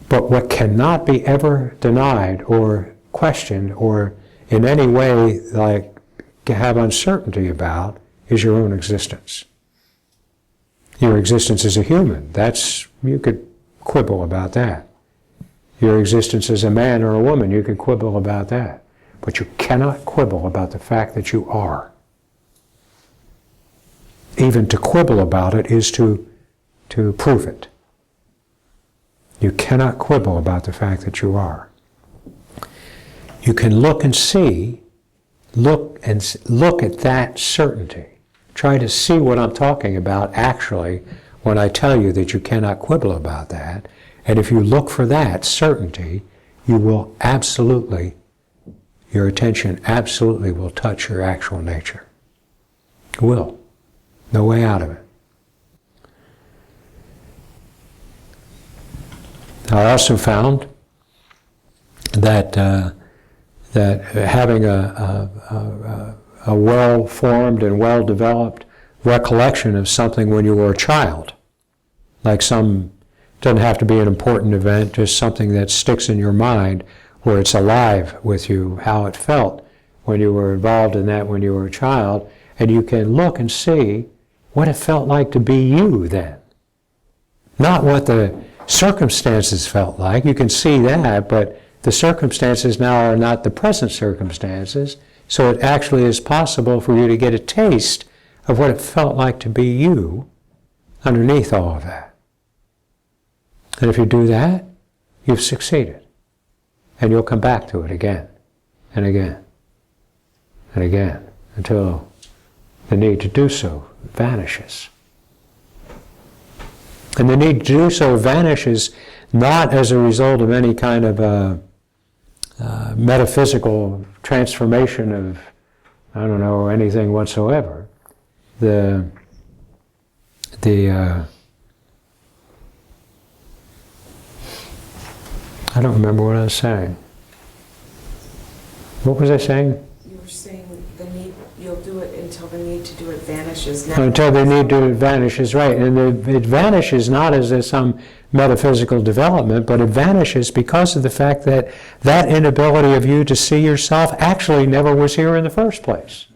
[SPEAKER 1] But what cannot be ever denied or questioned or in any way like have uncertainty about is your own existence. Your existence as a human, you could quibble about that. Your existence as a man or a woman, you could quibble about that. But you cannot quibble about the fact that you are. Even to quibble about it is to prove it. You cannot quibble about the fact that you are. You can look and see, look at that certainty. Try to see what I'm talking about actually when I tell you that you cannot quibble about that. And if you look for that certainty, you will absolutely, your attention absolutely will touch your actual nature. It will. No way out of it. I also found that having a well-formed and well-developed recollection of something when you were a child, like doesn't have to be an important event, just something that sticks in your mind where it's alive with you, how it felt when you were involved in that when you were a child, and you can look and see what it felt like to be you then. Not what the circumstances felt like. You can see that, but the circumstances now are not the present circumstances, so it actually is possible for you to get a taste of what it felt like to be you underneath all of that. And if you do that, you've succeeded. And you'll come back to it again and again and again until the need to do so vanishes. And the need to do so vanishes not as a result of any kind of metaphysical transformation of, anything whatsoever. I don't remember what I was saying. What was I saying?
[SPEAKER 2] You were saying you'll do it until the need to do it vanishes.
[SPEAKER 1] Until the need to do it vanishes, right. And it vanishes not as some metaphysical development, but it vanishes because of the fact that that inability of you to see yourself actually never was here in the first place.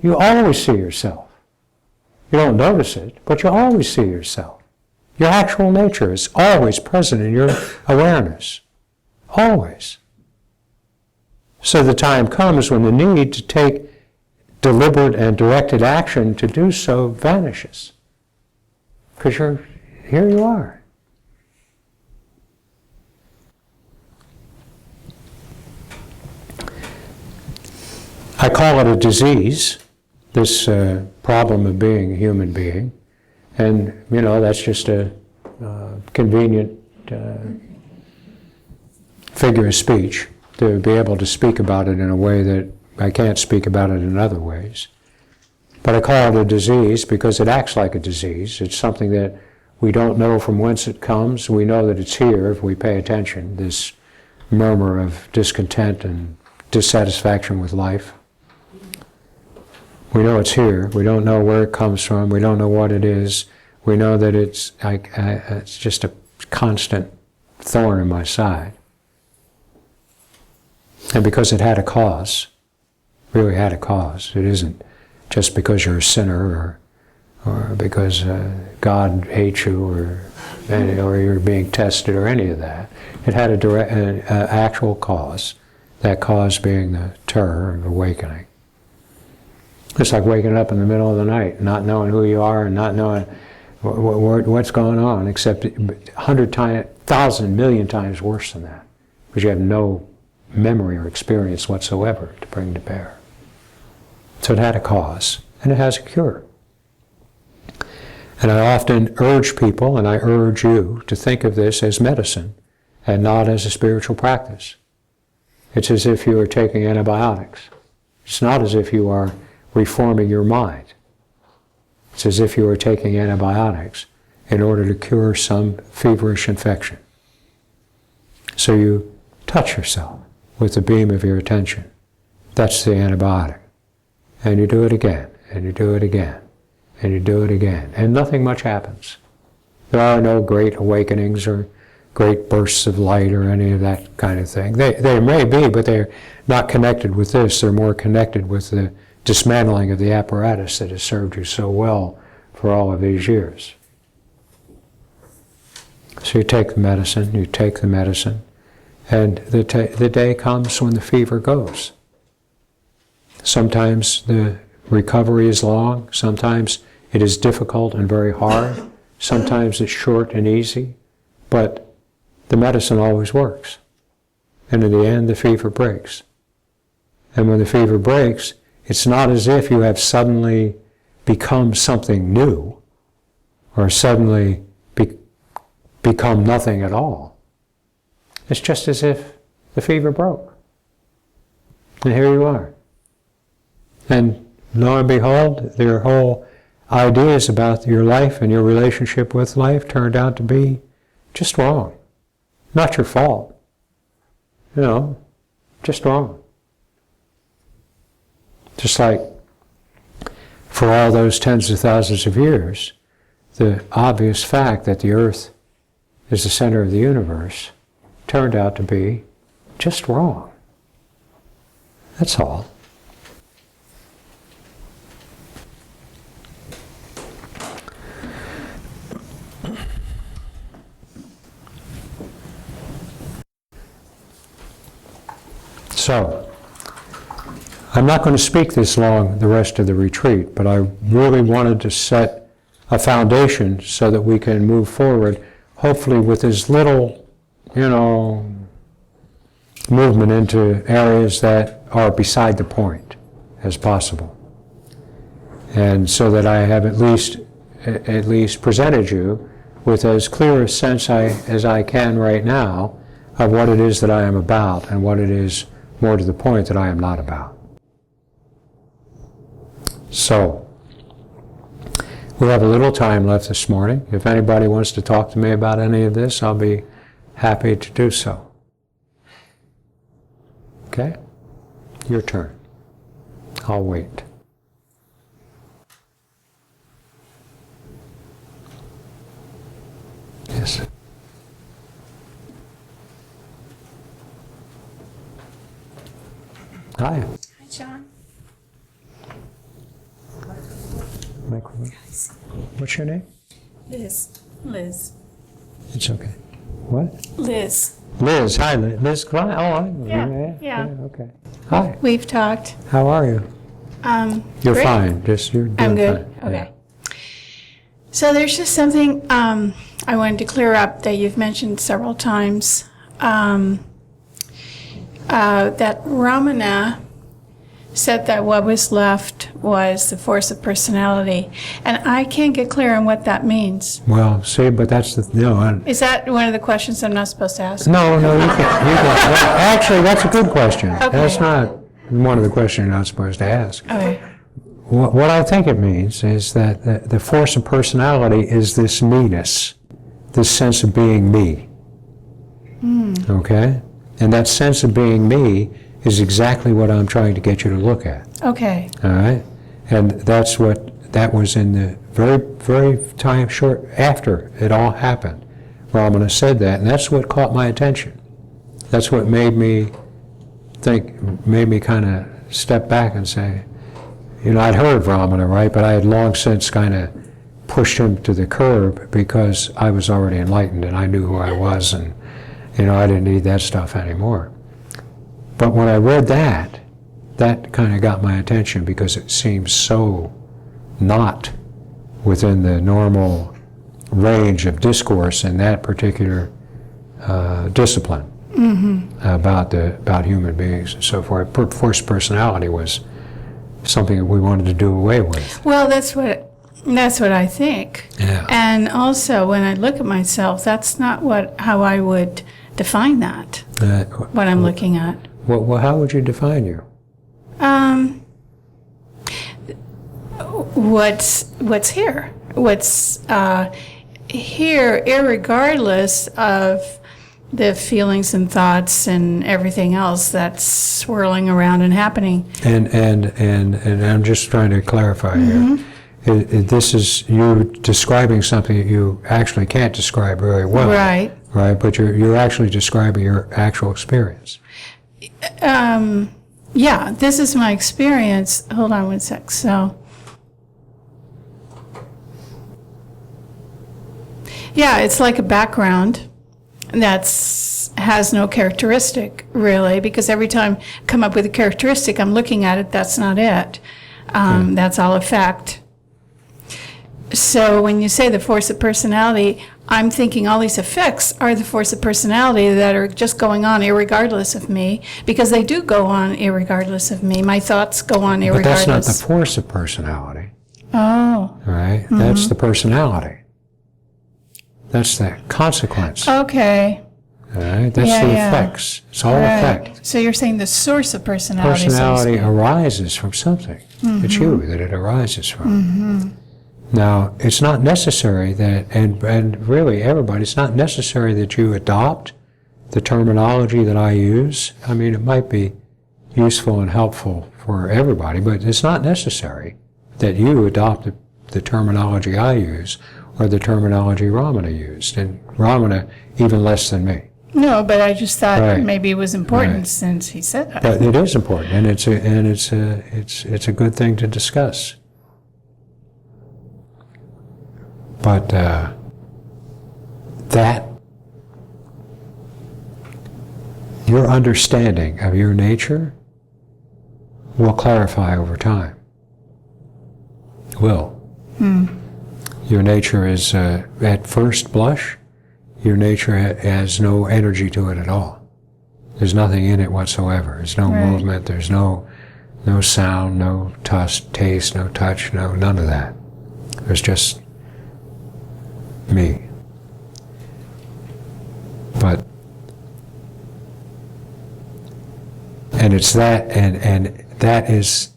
[SPEAKER 1] You always see yourself. You don't notice it, but you always see yourself. Your actual nature is always present in your awareness. Always. So the time comes when the need to deliberate and directed action to do so vanishes. Because here you are. I call it a disease, this problem of being a human being. And, that's just a convenient figure of speech to be able to speak about it in a way that I can't speak about it in other ways. But I call it a disease because it acts like a disease. It's something that we don't know from whence it comes. We know that it's here if we pay attention, this murmur of discontent and dissatisfaction with life. We know it's here. We don't know where it comes from. We don't know what it is. We know that it's just a constant thorn in my side. And because it had a cause, really had a cause. It isn't just because you're a sinner or because God hates you or you're being tested or any of that. It had an actual cause, that cause being the terror of awakening. It's like waking up in the middle of the night, not knowing who you are and not knowing what's going on, except 1,000 million times worse than that, because you have no memory or experience whatsoever to bring to bear. So it had a cause, and it has a cure. And I often urge people, and I urge you, to think of this as medicine and not as a spiritual practice. It's as if you are taking antibiotics. It's not as if you are reforming your mind. It's as if you are taking antibiotics in order to cure some feverish infection. So you touch yourself with the beam of your attention. That's the antibiotic. And you do it again, and you do it again, and you do it again. And nothing much happens. There are no great awakenings or great bursts of light or any of that kind of thing. They may be, but they're not connected with this. They're more connected with the dismantling of the apparatus that has served you so well for all of these years. So you take the medicine, and the day comes when the fever goes. Sometimes the recovery is long, sometimes it is difficult and very hard, sometimes it's short and easy, but the medicine always works. And in the end, the fever breaks. And when the fever breaks, it's not as if you have suddenly become something new or suddenly become nothing at all. It's just as if the fever broke. And here you are. And lo and behold, your whole ideas about your life and your relationship with life turned out to be just wrong. Not your fault. Just wrong. Just like for all those tens of thousands of years, the obvious fact that the earth is the center of the universe turned out to be just wrong. That's all. So, I'm not going to speak this long the rest of the retreat, but I really wanted to set a foundation so that we can move forward, hopefully with as little, movement into areas that are beside the point as possible. And so that I have at least presented you with as clear a sense as I can right now of what it is that I am about and what it is, more to the point, that I am not about. So, we have a little time left this morning. If anybody wants to talk to me about any of this, I'll be happy to do so. Okay? Your turn. I'll wait. Yes. Hi.
[SPEAKER 3] Hi, John.
[SPEAKER 1] Microphone. What's your name?
[SPEAKER 3] Liz. Liz.
[SPEAKER 1] It's okay. What?
[SPEAKER 3] Liz.
[SPEAKER 1] Liz. Hi, Liz. Liz Klein. Oh, I know.
[SPEAKER 3] Yeah.
[SPEAKER 1] Okay. Hi.
[SPEAKER 3] We've talked.
[SPEAKER 1] How are you? You're
[SPEAKER 3] Great.
[SPEAKER 1] fine, just, you're doing
[SPEAKER 3] I'm good.
[SPEAKER 1] fine.
[SPEAKER 3] Okay. So there's just something I wanted to clear up that you've mentioned several times. That Ramana said that what was left was the force of personality. And I can't get clear on what that means.
[SPEAKER 1] Well, see, but that's the,
[SPEAKER 3] Is that one of the questions I'm not supposed to ask?
[SPEAKER 1] no, you can, well, actually, that's a good question.
[SPEAKER 3] Okay.
[SPEAKER 1] That's not one of the questions you're not supposed to ask.
[SPEAKER 3] Okay.
[SPEAKER 1] What I think it means is that the force of personality is this me-ness, this sense of being me. Okay? And that sense of being me is exactly what I'm trying to get you to look at.
[SPEAKER 3] Okay.
[SPEAKER 1] All right? And that was in the very time short after it all happened. Ramana said that, and that's what caught my attention. That's what made me kind of step back and say, I'd heard of Ramana, right? But I had long since kind of pushed him to the curb because I was already enlightened and I knew who I was, and I didn't need that stuff anymore. But when I read that kind of got my attention because it seems so not within the normal range of discourse in that particular discipline about human beings and so forth. Force personality was something that we wanted to do away with.
[SPEAKER 3] Well, that's what I think.
[SPEAKER 1] Yeah.
[SPEAKER 3] And also, when I look at myself, that's not how I would define that. What I'm looking at.
[SPEAKER 1] Well, how would you define you?
[SPEAKER 3] What's here? What's here, irregardless of the feelings and thoughts and everything else that's swirling around and happening.
[SPEAKER 1] And I'm just trying to clarify here. This is you describing something that you actually can't describe very well.
[SPEAKER 3] Right.
[SPEAKER 1] Right, but you're actually describing your actual experience.
[SPEAKER 3] Yeah, this is my experience. Hold on one sec. So, yeah, it's like a background has no characteristic, really, because every time I come up with a characteristic, I'm looking at it, that's not it. That's all a fact. So when you say the force of personality, I'm thinking all these effects are the force of personality that are just going on irregardless of me, because they do go on irregardless of me. My thoughts go on irregardless.
[SPEAKER 1] But that's not the force of personality.
[SPEAKER 3] Oh.
[SPEAKER 1] Right? That's the personality. That's the consequence.
[SPEAKER 3] Okay.
[SPEAKER 1] All right? That's
[SPEAKER 3] Yeah,
[SPEAKER 1] the
[SPEAKER 3] yeah.
[SPEAKER 1] effects. It's all
[SPEAKER 3] Right.
[SPEAKER 1] effect.
[SPEAKER 3] So you're saying the source of personality. so to
[SPEAKER 1] Personality
[SPEAKER 3] speak.
[SPEAKER 1] arises from something. It's you that it arises from. Now, it's not necessary that, and really everybody, it's not necessary that you adopt the terminology that I use. I mean, it might be useful and helpful for everybody, but it's not necessary that you adopt the terminology I use or the terminology Ramana used, and Ramana even less than me.
[SPEAKER 3] No, but I just thought
[SPEAKER 1] Right.
[SPEAKER 3] maybe it was important
[SPEAKER 1] Right.
[SPEAKER 3] since he said that.
[SPEAKER 1] But it is important, and it's a good thing to discuss. But that your understanding of your nature will clarify over time. Will. Your nature is, at first blush, your nature has no energy to it at all. There's nothing in it whatsoever. There's no
[SPEAKER 3] Right.
[SPEAKER 1] movement. There's no sound, no taste, no touch, none of that. There's just me. But, and it's that, and that is,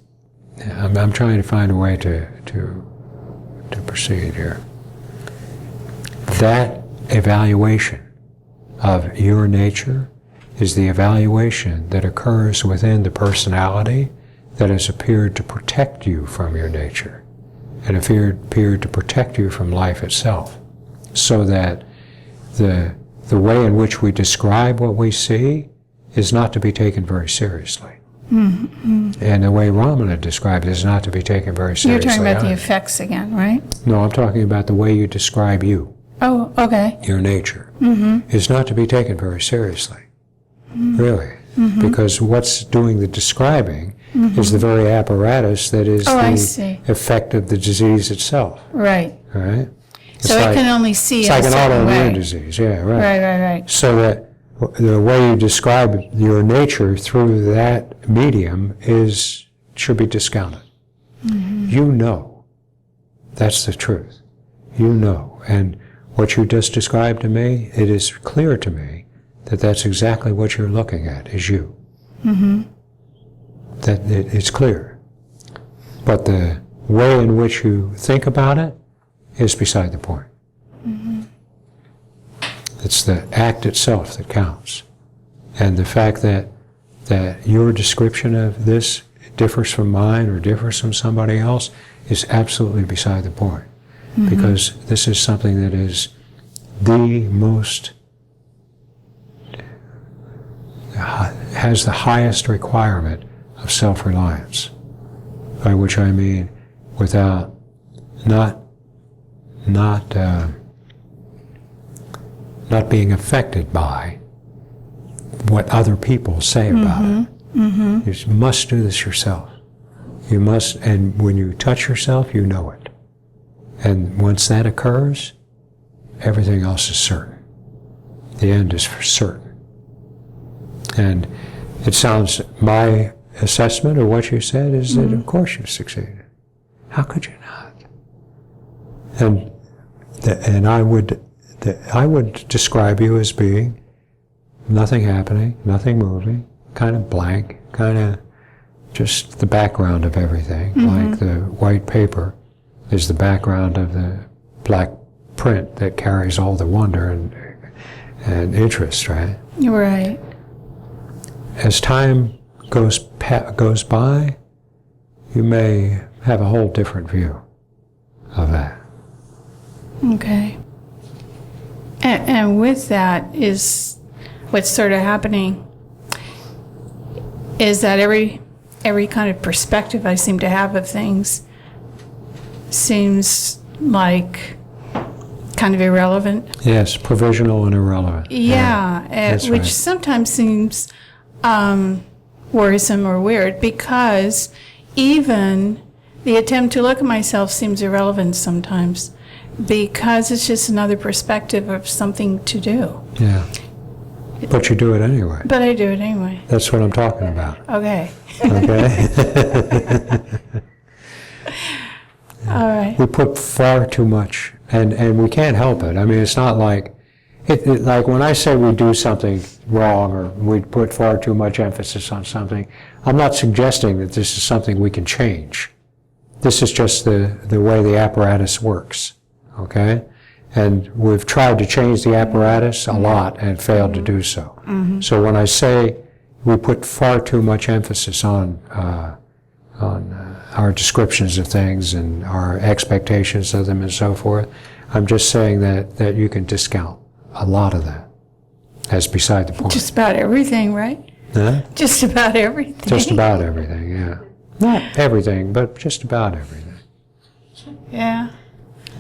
[SPEAKER 1] I'm trying to find a way to proceed here. That evaluation of your nature is the evaluation that occurs within the personality that has appeared to protect you from your nature and appeared to protect you from life itself, so that the way in which we describe what we see is not to be taken very seriously. And the way Ramana described it is not to be taken very seriously.
[SPEAKER 3] You're talking about the
[SPEAKER 1] either.
[SPEAKER 3] effects again, right?
[SPEAKER 1] No, I'm talking about the way you describe you,
[SPEAKER 3] Oh, okay.
[SPEAKER 1] your nature, is not to be taken very seriously. Really. because what's doing the describing is the very apparatus that is
[SPEAKER 3] Oh, I
[SPEAKER 1] the
[SPEAKER 3] see.
[SPEAKER 1] effect of the disease itself,
[SPEAKER 3] Right.
[SPEAKER 1] all right?
[SPEAKER 3] So it can only see
[SPEAKER 1] It's
[SPEAKER 3] in a
[SPEAKER 1] like an
[SPEAKER 3] certain
[SPEAKER 1] autoimmune
[SPEAKER 3] way.
[SPEAKER 1] disease, yeah, right.
[SPEAKER 3] Right.
[SPEAKER 1] So that the way you describe your nature through that medium should be discounted. You know. That's the truth. You know. And what you just described to me, it is clear to me that that's exactly what you're looking at, is you. That it's clear. But the way in which you think about it is beside the point. It's the act itself that counts. And the fact that your description of this differs from mine or differs from somebody else is absolutely beside the point. Because this is something that is the most, has the highest requirement of self-reliance. By which I mean without, not being affected by what other people say about it. You must do this yourself. You must, and when you touch yourself, you know it. And once that occurs, everything else is certain. The end is for certain. And it sounds, my assessment of what you said is that of course you succeeded. How could you not? And I would describe you as being nothing happening, nothing moving, kind of blank, kind of just the background of everything, like the white paper is the background of the black print that carries all the wonder and interest, right?
[SPEAKER 3] Right.
[SPEAKER 1] As time goes by, you may have a whole different view of that.
[SPEAKER 3] Okay. And with that is what's sort of happening is that every kind of perspective I seem to have of things seems like kind of irrelevant.
[SPEAKER 1] Yes, provisional and irrelevant.
[SPEAKER 3] Yeah,
[SPEAKER 1] that's
[SPEAKER 3] which
[SPEAKER 1] right.
[SPEAKER 3] sometimes seems worrisome or weird because even the attempt to look at myself seems irrelevant sometimes because it's just another perspective of something to do.
[SPEAKER 1] Yeah. But you do it anyway.
[SPEAKER 3] But I do it anyway.
[SPEAKER 1] That's what I'm talking about.
[SPEAKER 3] Okay.
[SPEAKER 1] Okay?
[SPEAKER 3] All right.
[SPEAKER 1] We put far too much, and we can't help it. I mean, it's not like, like when I say we do something wrong or we put far too much emphasis on something, I'm not suggesting that this is something we can change. This is just the way the apparatus works, okay? And we've tried to change the apparatus a lot and failed to do so. So when I say we put far too much emphasis on our descriptions of things and our expectations of them and so forth, I'm just saying that you can discount a lot of that as beside the point.
[SPEAKER 3] Just about everything, right?
[SPEAKER 1] Huh?
[SPEAKER 3] Just about everything.
[SPEAKER 1] Just about everything, yeah. Not everything, but just about everything.
[SPEAKER 3] Yeah.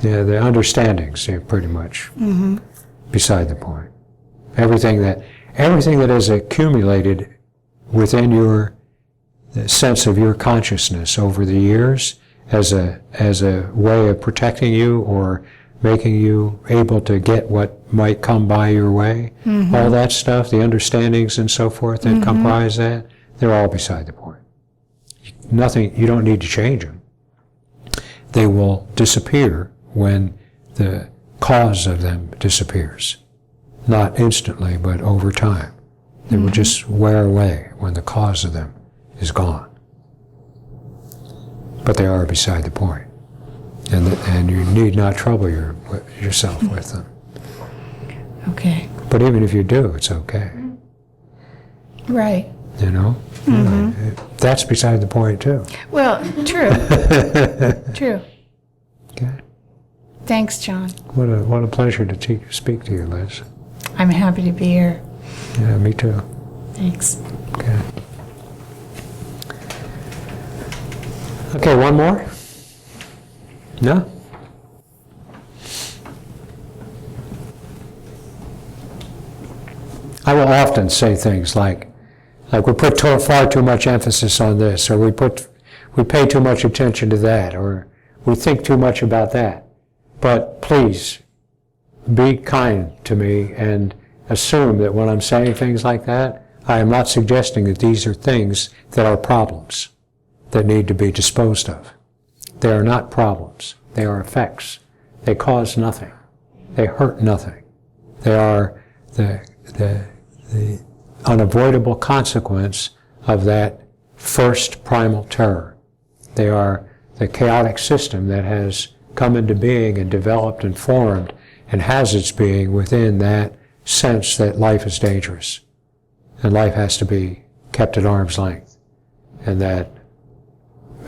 [SPEAKER 1] Yeah, the understandings are pretty much beside the point. Everything that is accumulated within your sense of your consciousness over the years as a way of protecting you or making you able to get what might come by your way, all that stuff, the understandings and so forth that comprise that, they're all beside the point. Nothing, you don't need to change them. They will disappear when the cause of them disappears. Not instantly, but over time. They will just wear away when the cause of them is gone. But they are beside the point. And you need not trouble yourself with them.
[SPEAKER 3] Okay.
[SPEAKER 1] But even if you do, it's okay.
[SPEAKER 3] Right.
[SPEAKER 1] You know? That's beside the point, too.
[SPEAKER 3] Well, true. True.
[SPEAKER 1] Okay.
[SPEAKER 3] Thanks, John.
[SPEAKER 1] What a pleasure to speak to you, Liz.
[SPEAKER 3] I'm happy to be here.
[SPEAKER 1] Yeah, me too.
[SPEAKER 3] Thanks.
[SPEAKER 1] Okay. Okay, one more? No? I will often say things like, Like we put far too much emphasis on this, or we pay too much attention to that, or we think too much about that. But please, be kind to me and assume that when I'm saying things like that, I am not suggesting that these are things that are problems that need to be disposed of. They are not problems. They are effects. They cause nothing. They hurt nothing. They are the unavoidable consequence of that first primal terror. They are the chaotic system that has come into being and developed and formed and has its being within that sense that life is dangerous and life has to be kept at arm's length, and that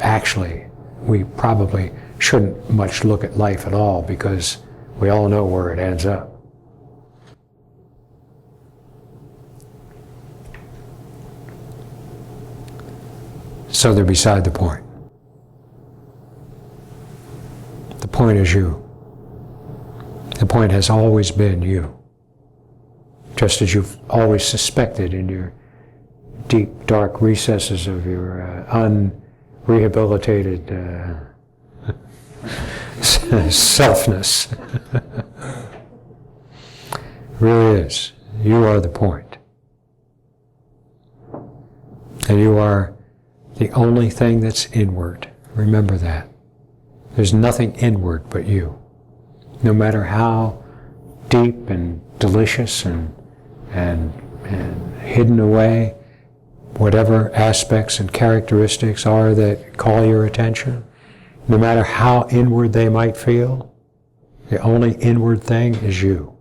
[SPEAKER 1] actually we probably shouldn't much look at life at all because we all know where it ends up. So they're beside the point. The point is you. The point has always been you. Just as you've always suspected in your deep, dark recesses of your unrehabilitated selfness. Really is. You are the point. And you are the only thing that's inward. Remember that. There's nothing inward but you. No matter how deep and delicious and hidden away whatever aspects and characteristics are that call your attention, no matter how inward they might feel, the only inward thing is you.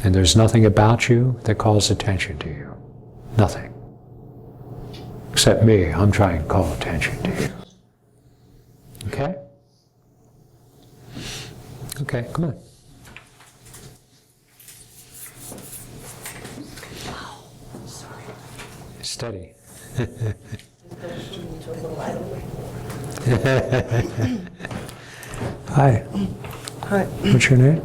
[SPEAKER 1] And there's nothing about you that calls attention to you. Nothing. Except me, I'm trying to call attention to you. Okay? Okay, come on. Steady. Hi.
[SPEAKER 4] Hi,
[SPEAKER 1] What's your name?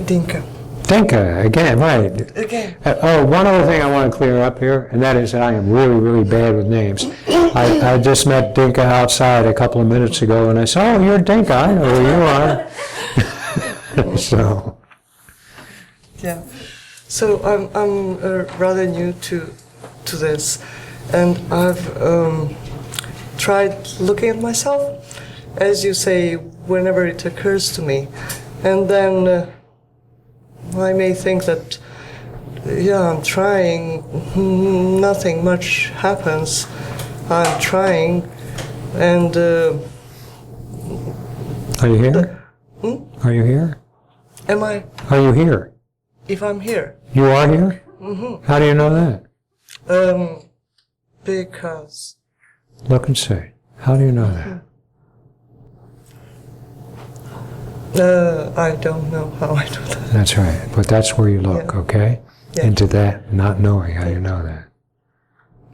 [SPEAKER 4] Dinka.
[SPEAKER 1] Dinka, again, right.
[SPEAKER 4] Again.
[SPEAKER 1] One other thing I want to clear up here, and that is that I am really, really bad with names. I just met Dinka outside a couple of minutes ago, and I said, "Oh, you're Dinka, I know who you are." So.
[SPEAKER 4] Yeah. So I'm rather new to this, and I've tried looking at myself, as you say, whenever it occurs to me, and then I may think that, yeah, I'm trying, nothing much happens. I'm trying, and
[SPEAKER 1] Are you here? Are you here?
[SPEAKER 4] am I?
[SPEAKER 1] Are you here?
[SPEAKER 4] If I'm here,
[SPEAKER 1] You are here? How do you know that?
[SPEAKER 4] because
[SPEAKER 1] Look and see. How do you know that?
[SPEAKER 4] I don't know how I do that.
[SPEAKER 1] That's right. But that's where you look,
[SPEAKER 4] Yeah.
[SPEAKER 1] okay?
[SPEAKER 4] Yeah.
[SPEAKER 1] Into that, not knowing how you know that.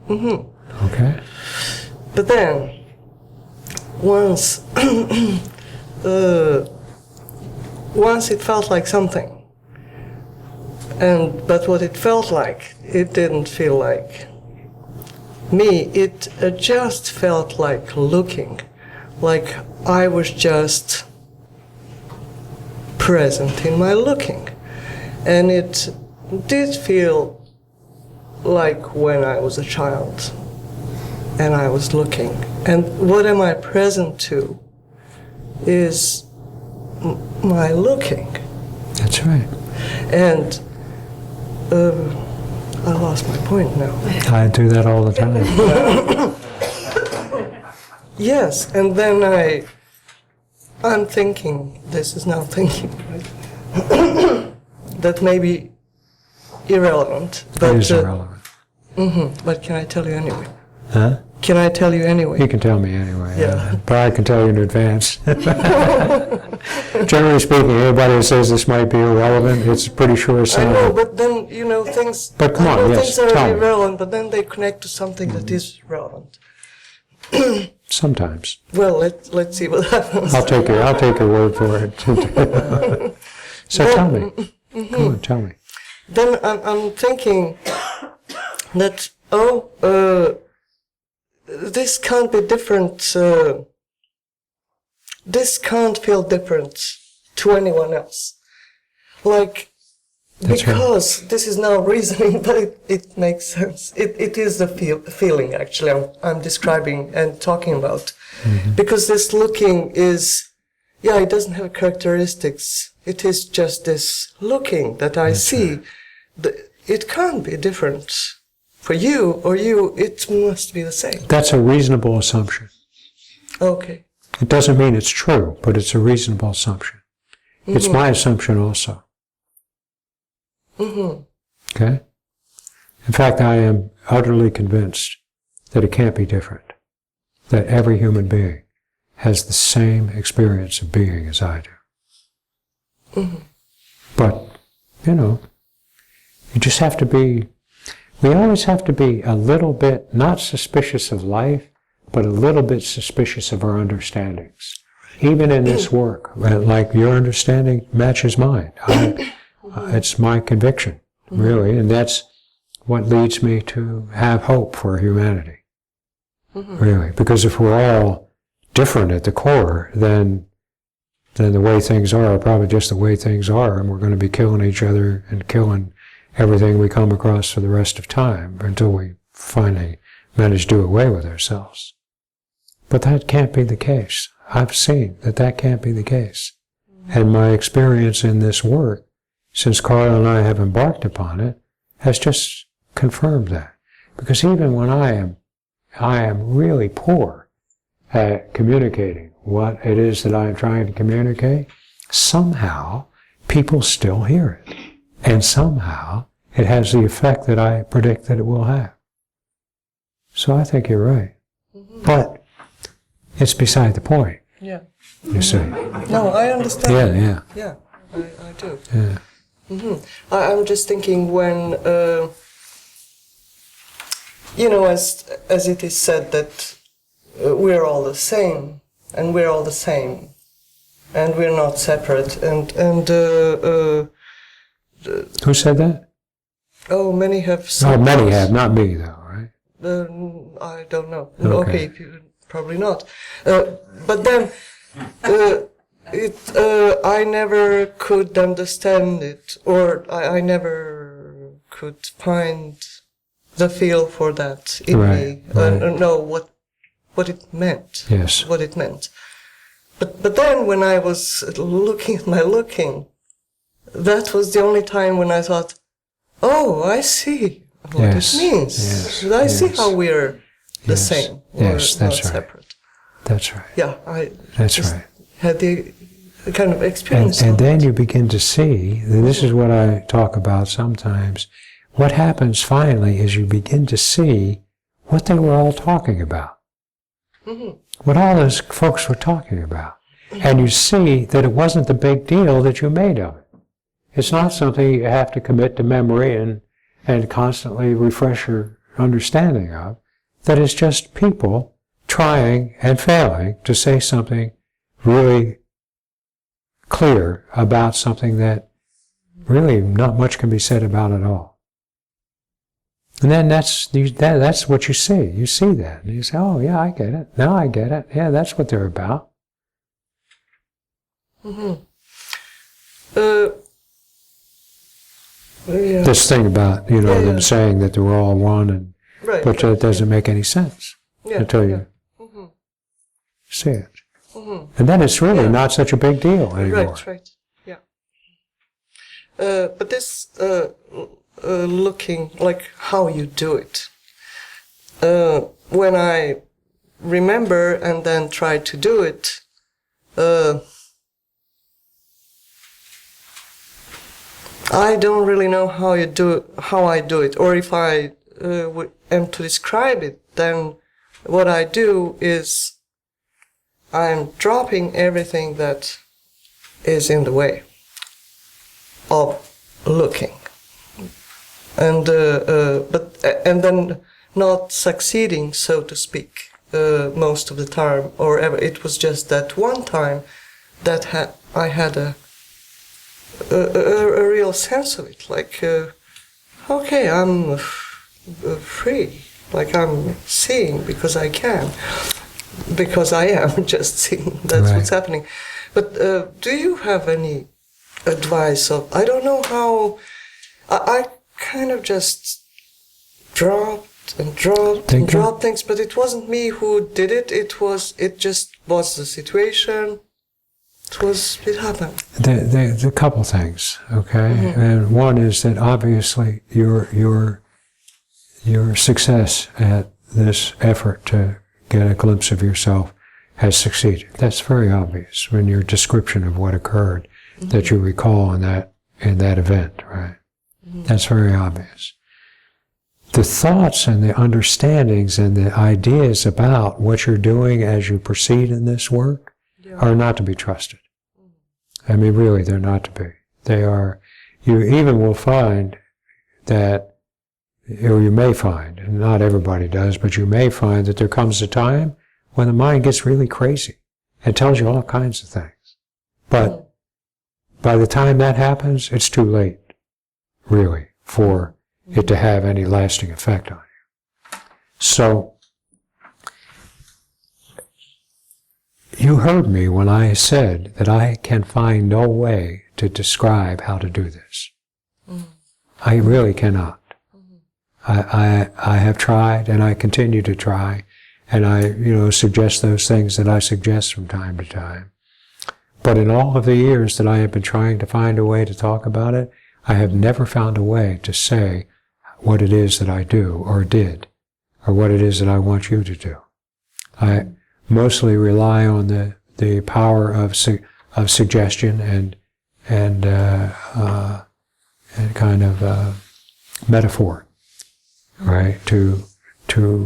[SPEAKER 1] Okay?
[SPEAKER 4] But then, once, once it felt like something, but what it felt like, it didn't feel like me. It just felt like looking, like I was just present in my looking, and it did feel like when I was a child and I was looking. And what am I present to is my looking.
[SPEAKER 1] That's right.
[SPEAKER 4] And I lost my point now.
[SPEAKER 1] I do that all the time.
[SPEAKER 4] Yes, and then I'm thinking, this is now thinking, right? That may be irrelevant.
[SPEAKER 1] It is irrelevant.
[SPEAKER 4] But can I tell you anyway?
[SPEAKER 1] Huh?
[SPEAKER 4] Can I tell you anyway?
[SPEAKER 1] You can tell me anyway.
[SPEAKER 4] Yeah.
[SPEAKER 1] But I can tell you in advance. Generally speaking, anybody who says this might be irrelevant, it's pretty sure
[SPEAKER 4] I
[SPEAKER 1] sign.
[SPEAKER 4] know, but then, things...
[SPEAKER 1] But come on,
[SPEAKER 4] I know
[SPEAKER 1] yes,
[SPEAKER 4] things
[SPEAKER 1] tell
[SPEAKER 4] are
[SPEAKER 1] me.
[SPEAKER 4] irrelevant, but then they connect to something that is relevant.
[SPEAKER 1] Sometimes.
[SPEAKER 4] Well, let's see what happens.
[SPEAKER 1] I'll take your word for it. So tell me. Come on, tell me.
[SPEAKER 4] Then I'm thinking that oh, this can't be different. This can't feel different to anyone else. Like,
[SPEAKER 1] That's
[SPEAKER 4] because this is now reasoning, but it makes sense. It is the feeling, actually, I'm describing and talking about. Because this looking is, yeah, it doesn't have characteristics. It is just this looking that I see. It can't be different. For you or you, it must be the same.
[SPEAKER 1] That's a reasonable assumption.
[SPEAKER 4] Okay.
[SPEAKER 1] It doesn't mean it's true, but it's a reasonable assumption. It's my assumption also. Okay? In fact, I am utterly convinced that it can't be different. That every human being has the same experience of being as I do. But, you just have to be, we always have to be a little bit, not suspicious of life, but a little bit suspicious of our understandings. Even in this work, like your understanding matches mine. It's my conviction, really, and that's what leads me to have hope for humanity. Really, because if we're all different at the core, then the way things are probably just the way things are, and we're going to be killing each other and killing everything we come across for the rest of time until we finally manage to do away with ourselves. But that can't be the case. I've seen that can't be the case. And my experience in this work, since Carl and I have embarked upon it, has just confirmed that. Because even when I am really poor at communicating what it is that I am trying to communicate, somehow people still hear it. And somehow it has the effect that I predict that it will have. So I think you're right. But it's beside the point.
[SPEAKER 4] Yeah.
[SPEAKER 1] You see.
[SPEAKER 4] No, I understand.
[SPEAKER 1] Yeah.
[SPEAKER 4] Yeah, I do.
[SPEAKER 1] Yeah.
[SPEAKER 4] I'm just thinking when, as it is said that we're all the same, and we're all the same, and we're not separate, and
[SPEAKER 1] Who said that?
[SPEAKER 4] oh, many have said
[SPEAKER 1] Oh, many
[SPEAKER 4] that.
[SPEAKER 1] have, not me though, right?
[SPEAKER 4] I don't know.
[SPEAKER 1] Okay.
[SPEAKER 4] Probably not. But then, I never could understand it, or I never could find the feel for that in me.
[SPEAKER 1] Right.
[SPEAKER 4] Know what it meant.
[SPEAKER 1] Yes.
[SPEAKER 4] What it meant. But then when I was looking at my looking, that was the only time when I thought, oh, I see what
[SPEAKER 1] Yes.
[SPEAKER 4] it means.
[SPEAKER 1] Yes.
[SPEAKER 4] I see
[SPEAKER 1] Yes.
[SPEAKER 4] how we're the
[SPEAKER 1] Yes.
[SPEAKER 4] same.
[SPEAKER 1] Yes,
[SPEAKER 4] or
[SPEAKER 1] that's
[SPEAKER 4] not
[SPEAKER 1] right.
[SPEAKER 4] separate.
[SPEAKER 1] That's right.
[SPEAKER 4] Yeah, I
[SPEAKER 1] That's
[SPEAKER 4] just
[SPEAKER 1] right.
[SPEAKER 4] had the kind of experience.
[SPEAKER 1] And
[SPEAKER 4] of
[SPEAKER 1] then
[SPEAKER 4] it.
[SPEAKER 1] you begin to see, and this is what I talk about sometimes, what happens finally is you begin to see what they were all talking about. What all those folks were talking about. And you see that it wasn't the big deal that you made of it. It's not something you have to commit to memory and constantly refresh your understanding of. That it's just people trying and failing to say something really clear about something that really not much can be said about at all. And then that's what you see. You see that. And you say, oh, yeah, I get it. Now I get it. Yeah, that's what they're about.
[SPEAKER 4] Yeah.
[SPEAKER 1] This thing about, them saying that they were all one, and
[SPEAKER 4] Right.
[SPEAKER 1] but that doesn't make any sense
[SPEAKER 4] Yeah,
[SPEAKER 1] until you
[SPEAKER 4] yeah.
[SPEAKER 1] see it. And then it's really not such a big deal anymore.
[SPEAKER 4] Right. Yeah. But this looking, like how you do it. When I remember and then try to do it, I don't really know how I do it, or if I am to describe it, then what I do is I'm dropping everything that is in the way of looking, and then not succeeding, so to speak, most of the time, or ever. It was just that one time that I had a real sense of it, like, okay, I'm free, like I'm seeing because I can, because I am just seeing. That's
[SPEAKER 1] Right.
[SPEAKER 4] what's happening. But do you have any advice of, I don't know how, I kind of just dropped and dropped and
[SPEAKER 1] Thinking?
[SPEAKER 4] dropped things, but it wasn't me who did it. It just was the situation. It happened.
[SPEAKER 1] There's a couple things, okay? And one is that obviously your success at this effort to get a glimpse of yourself has succeeded. That's very obvious in your description of what occurred that you recall in that event, right? That's very obvious. The thoughts and the understandings and the ideas about what you're doing as you proceed in this work are not to be trusted. I mean, really, they're not to be. They are, you even will find that, or you may find, and not everybody does, but you may find that there comes a time when the mind gets really crazy and tells you all kinds of things. But by the time that happens, it's too late, really, for it to have any lasting effect on you. So, you heard me when I said that I can find no way to describe how to do this. I really cannot. I have tried, and I continue to try, and I, suggest those things that I suggest from time to time. But in all of the years that I have been trying to find a way to talk about it, I have never found a way to say what it is that I do or did, or what it is that I want you to do. I mostly rely on the power of suggestion and kind of metaphor, right? To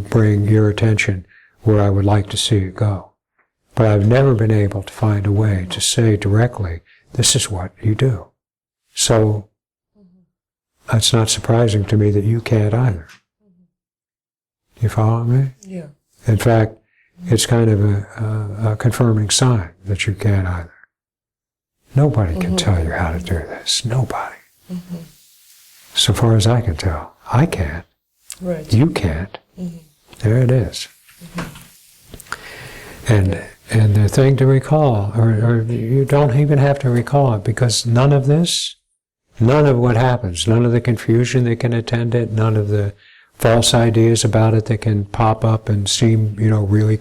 [SPEAKER 1] bring your attention where I would like to see it go. But I've never been able to find a way to say directly, this is what you do. So it's not surprising to me that you can't either. You follow me?
[SPEAKER 4] Yeah.
[SPEAKER 1] In fact, it's kind of a confirming sign that you can't either. Nobody can tell you how to do this. Nobody. So far as I can tell. I can't.
[SPEAKER 4] Right.
[SPEAKER 1] You can't. There it is. And the thing to recall, or you don't even have to recall it, because none of this, none of what happens, none of the confusion that can attend it, none of the false ideas about it that can pop up and seem, really,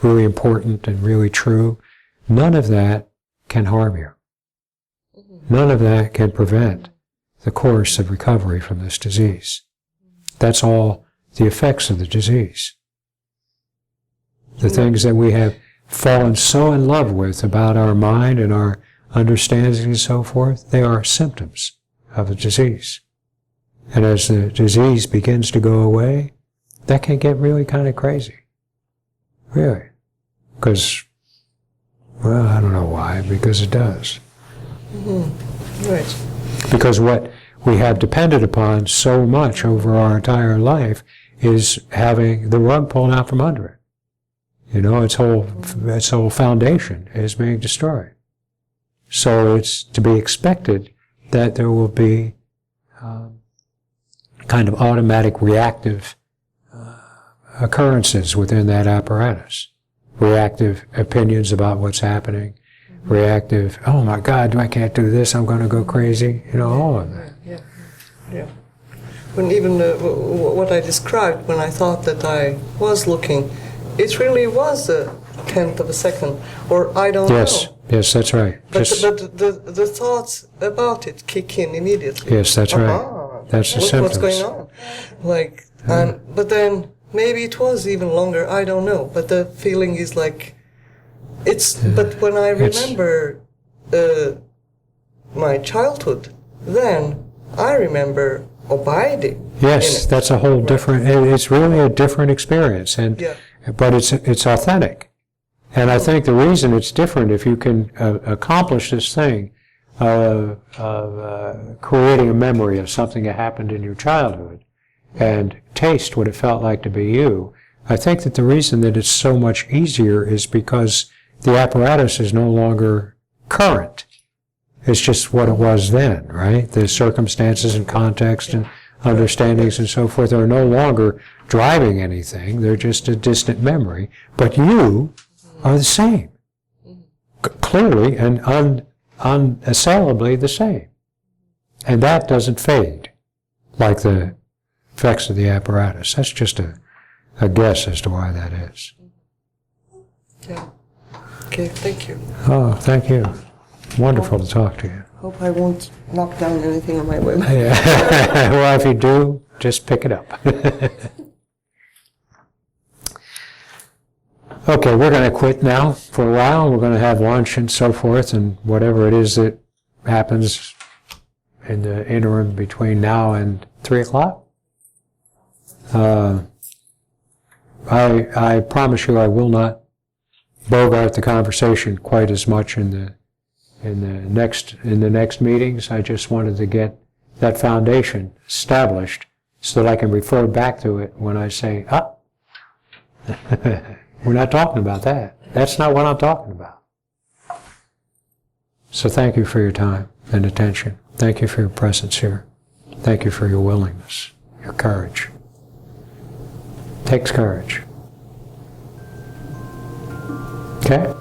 [SPEAKER 1] really important and really true, none of that can harm you. None of that can prevent the course of recovery from this disease. That's all the effects of the disease. The things that we have fallen so in love with about our mind and our understanding and so forth, they are symptoms of the disease. And as the disease begins to go away, that can get really kind of crazy. Really. Because, well, I don't know why, because it does.
[SPEAKER 4] Right.
[SPEAKER 1] Because what we have depended upon so much over our entire life is having the rug pulled out from under it. Its whole foundation is being destroyed. So it's to be expected that there will be kind of automatic reactive occurrences within that apparatus. Reactive opinions about what's happening. Reactive, oh my God, I can't do this, I'm going to go crazy. All of that.
[SPEAKER 4] Yeah. When even what I described, when I thought that I was looking, it really was a tenth of a second, or I don't know.
[SPEAKER 1] Yes, that's right.
[SPEAKER 4] But the thoughts about it kick in immediately.
[SPEAKER 1] Yes, that's right. That's the symptoms.
[SPEAKER 4] What's going on? But then maybe it was even longer. I don't know. But the feeling is like it's. But when I remember my childhood, then I remember abiding.
[SPEAKER 1] Yes, that's a whole different. It's really a different experience, but it's authentic. And I think the reason it's different, if you can accomplish this thing of creating a memory of something that happened in your childhood and taste what it felt like to be you, I think that the reason that it's so much easier is because the apparatus is no longer current. It's just what it was then, right? The circumstances and context and understandings and so forth are no longer driving anything. They're just a distant memory. But you are the same. Clearly and unassailably the same. And that doesn't fade like the effects of the apparatus. That's just a guess as to why that is.
[SPEAKER 4] Yeah. Okay, thank you.
[SPEAKER 1] Oh, thank you. Wonderful to talk to you.
[SPEAKER 4] Hope I won't knock down anything on my way back.
[SPEAKER 1] Yeah. Well, if you do, just pick it up. Okay, we're going to quit now for a while. We're going to have lunch and so forth, and whatever it is that happens in the interim between now and 3 o'clock. I promise you I will not bogart the conversation quite as much in the next meetings. I just wanted to get that foundation established so that I can refer back to it when I say, we're not talking about that. That's not what I'm talking about. So thank you for your time and attention. Thank you for your presence here. Thank you for your willingness, your courage. Takes courage. Okay?